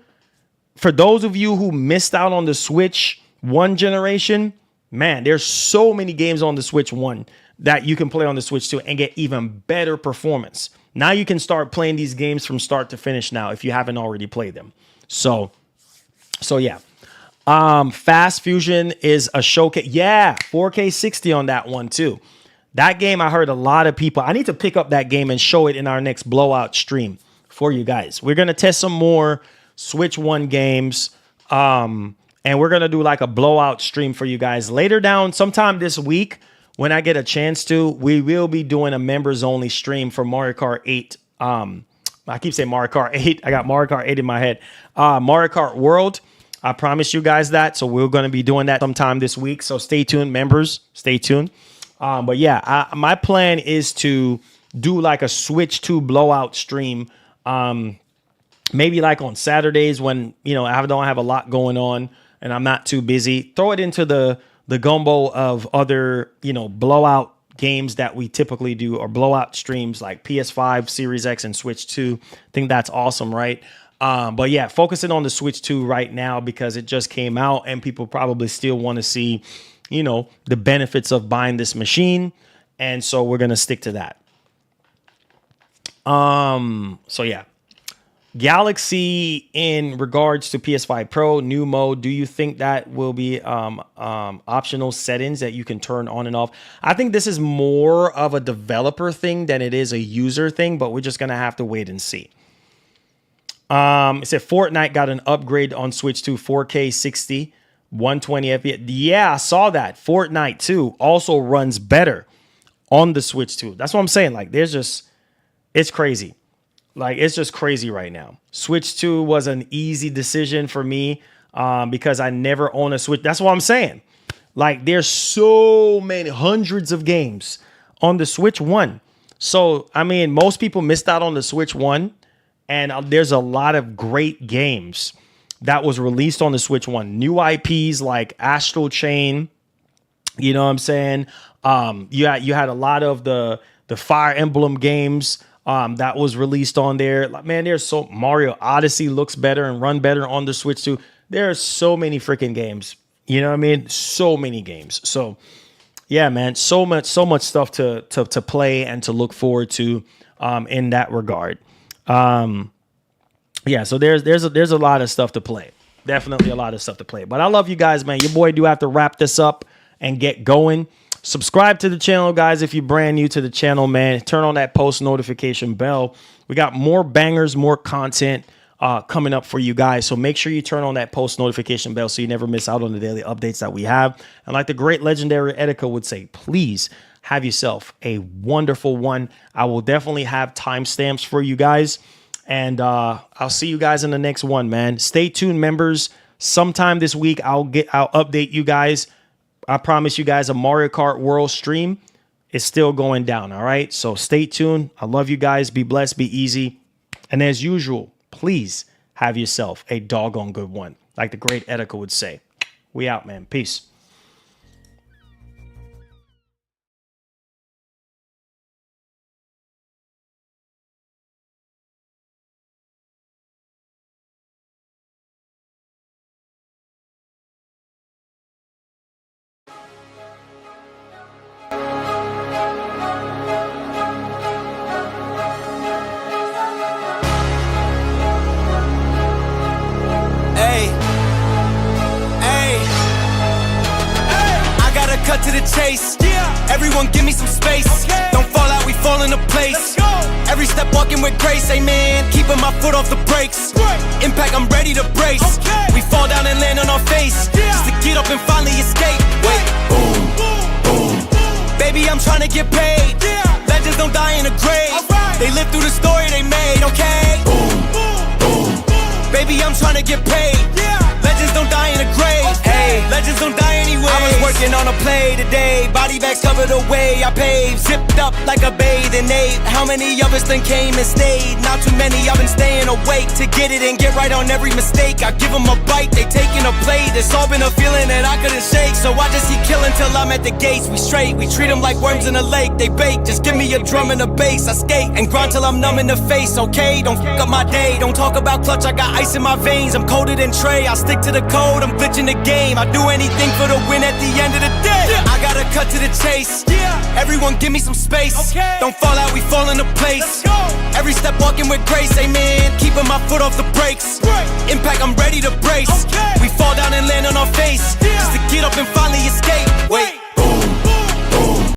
for those of you who missed out on the Switch 1 generation, man, there's so many games on the Switch 1 that you can play on the Switch 2 and get even better performance. Now you can start playing these games from start to finish now if you haven't already played them. So yeah. Fast Fusion is a showcase. Yeah, 4K 60 on that one too. That game, I heard a lot of people. I need to pick up that game and show it in our next blowout stream for you guys. We're going to test some more Switch 1 games. And we're going to do like a blowout stream for you guys later down sometime this week. When I get a chance to, we will be doing a members only stream for Mario Kart 8. I keep saying Mario Kart 8. I got Mario Kart 8 in my head. Mario Kart World. I promise you guys that. So we're going to be doing that sometime this week. So stay tuned, members. Stay tuned. But yeah, my plan is to do like a Switch 2 blowout stream. Maybe like on Saturdays when, you know, I don't have a lot going on and I'm not too busy. Throw it into the gumbo of other, you know, blowout games that we typically do or blowout streams like PS5, Series X, and Switch 2. I think that's awesome, right? But yeah, focusing on the Switch 2 right now because it just came out and people probably still want to see, you know, the benefits of buying this machine. And so we're going to stick to that. So yeah. Galaxy, in regards to PS5 Pro new mode, do you think that will be optional settings that you can turn on and off? I think this is more of a developer thing than it is a user thing, but we're just gonna have to wait and see. It said Fortnite got an upgrade on Switch to 4K 60 120 FPS. Yeah, I saw that. Fortnite 2 also runs better on the Switch 2. That's what I'm saying. Like, it's crazy. Like, it's just crazy right now. Switch 2 was an easy decision for me because I never own a Switch. That's what I'm saying. Like, there's so many, hundreds of games on the Switch 1. So, I mean, most people missed out on the Switch 1. And there's a lot of great games that was released on the Switch 1. New IPs like Astral Chain. You know what I'm saying? You had a lot of the Fire Emblem games that was released on there. Like, man, there's so Mario Odyssey looks better and run better on the Switch too. There are so many freaking games. You know what I mean? So many games. So yeah, man, so much stuff to play and to look forward to in that regard. Yeah, so there's a lot of stuff to play. Definitely a lot of stuff to play. But I love you guys, man. Your boy do have to wrap this up and get going. Subscribe to the channel, guys, if you're brand new to the channel, man. Turn on that post notification bell. We got more bangers, more content coming up for you guys. So make sure you turn on that post notification bell so you never miss out on the daily updates that we have. And like the great legendary Etika would say, please have yourself a wonderful one. I will definitely have timestamps for you guys. And I'll see you guys in the next one, man. Stay tuned, members. Sometime this week, I'll update you guys. I promise you guys a Mario Kart World stream is still going down. All right. So stay tuned. I love you guys. Be blessed. Be easy. And as usual, please have yourself a doggone good one. Like the great Etika would say. We out, man. Peace. Cut to the chase. Everyone give me some space. Don't fall out, we fall into place. Every step walking with grace, amen. Keeping my foot off the brakes. Impact, I'm ready to brace. We fall down and land on our face. Just to get up and finally escape. Wait, boom, boom. Baby, I'm trying to get paid. Legends don't die in a grave. They live through the story they made, okay? Boom, boom. Baby, I'm trying to get paid. Legends don't die in a grave. Hey, legends don't die anyway. I was working on a play today. Body bags covered away. I paved, zipped up like a bathing ape. How many of us then came and stayed? Not too many. I've been staying awake to get it and get right on every mistake. I give them a bite, they taking a plate. It's all been a feeling that I couldn't shake. So I just keep killing till I'm at the gates. We straight, we treat them like worms in a lake. They bake, just give me a drum and a bass. I skate and grind till I'm numb in the face, okay? Don't fuck up my day. Don't talk about clutch, I got ice in my veins. I'm coated in tray, I stick to the code. I'm glitching the game. I do anything for the win at the end of the day. I gotta cut to the chase. Everyone give me some space. Don't fall out, we fall into place. Every step walking with grace, amen. Keeping my foot off the brakes. Impact, I'm ready to brace. We fall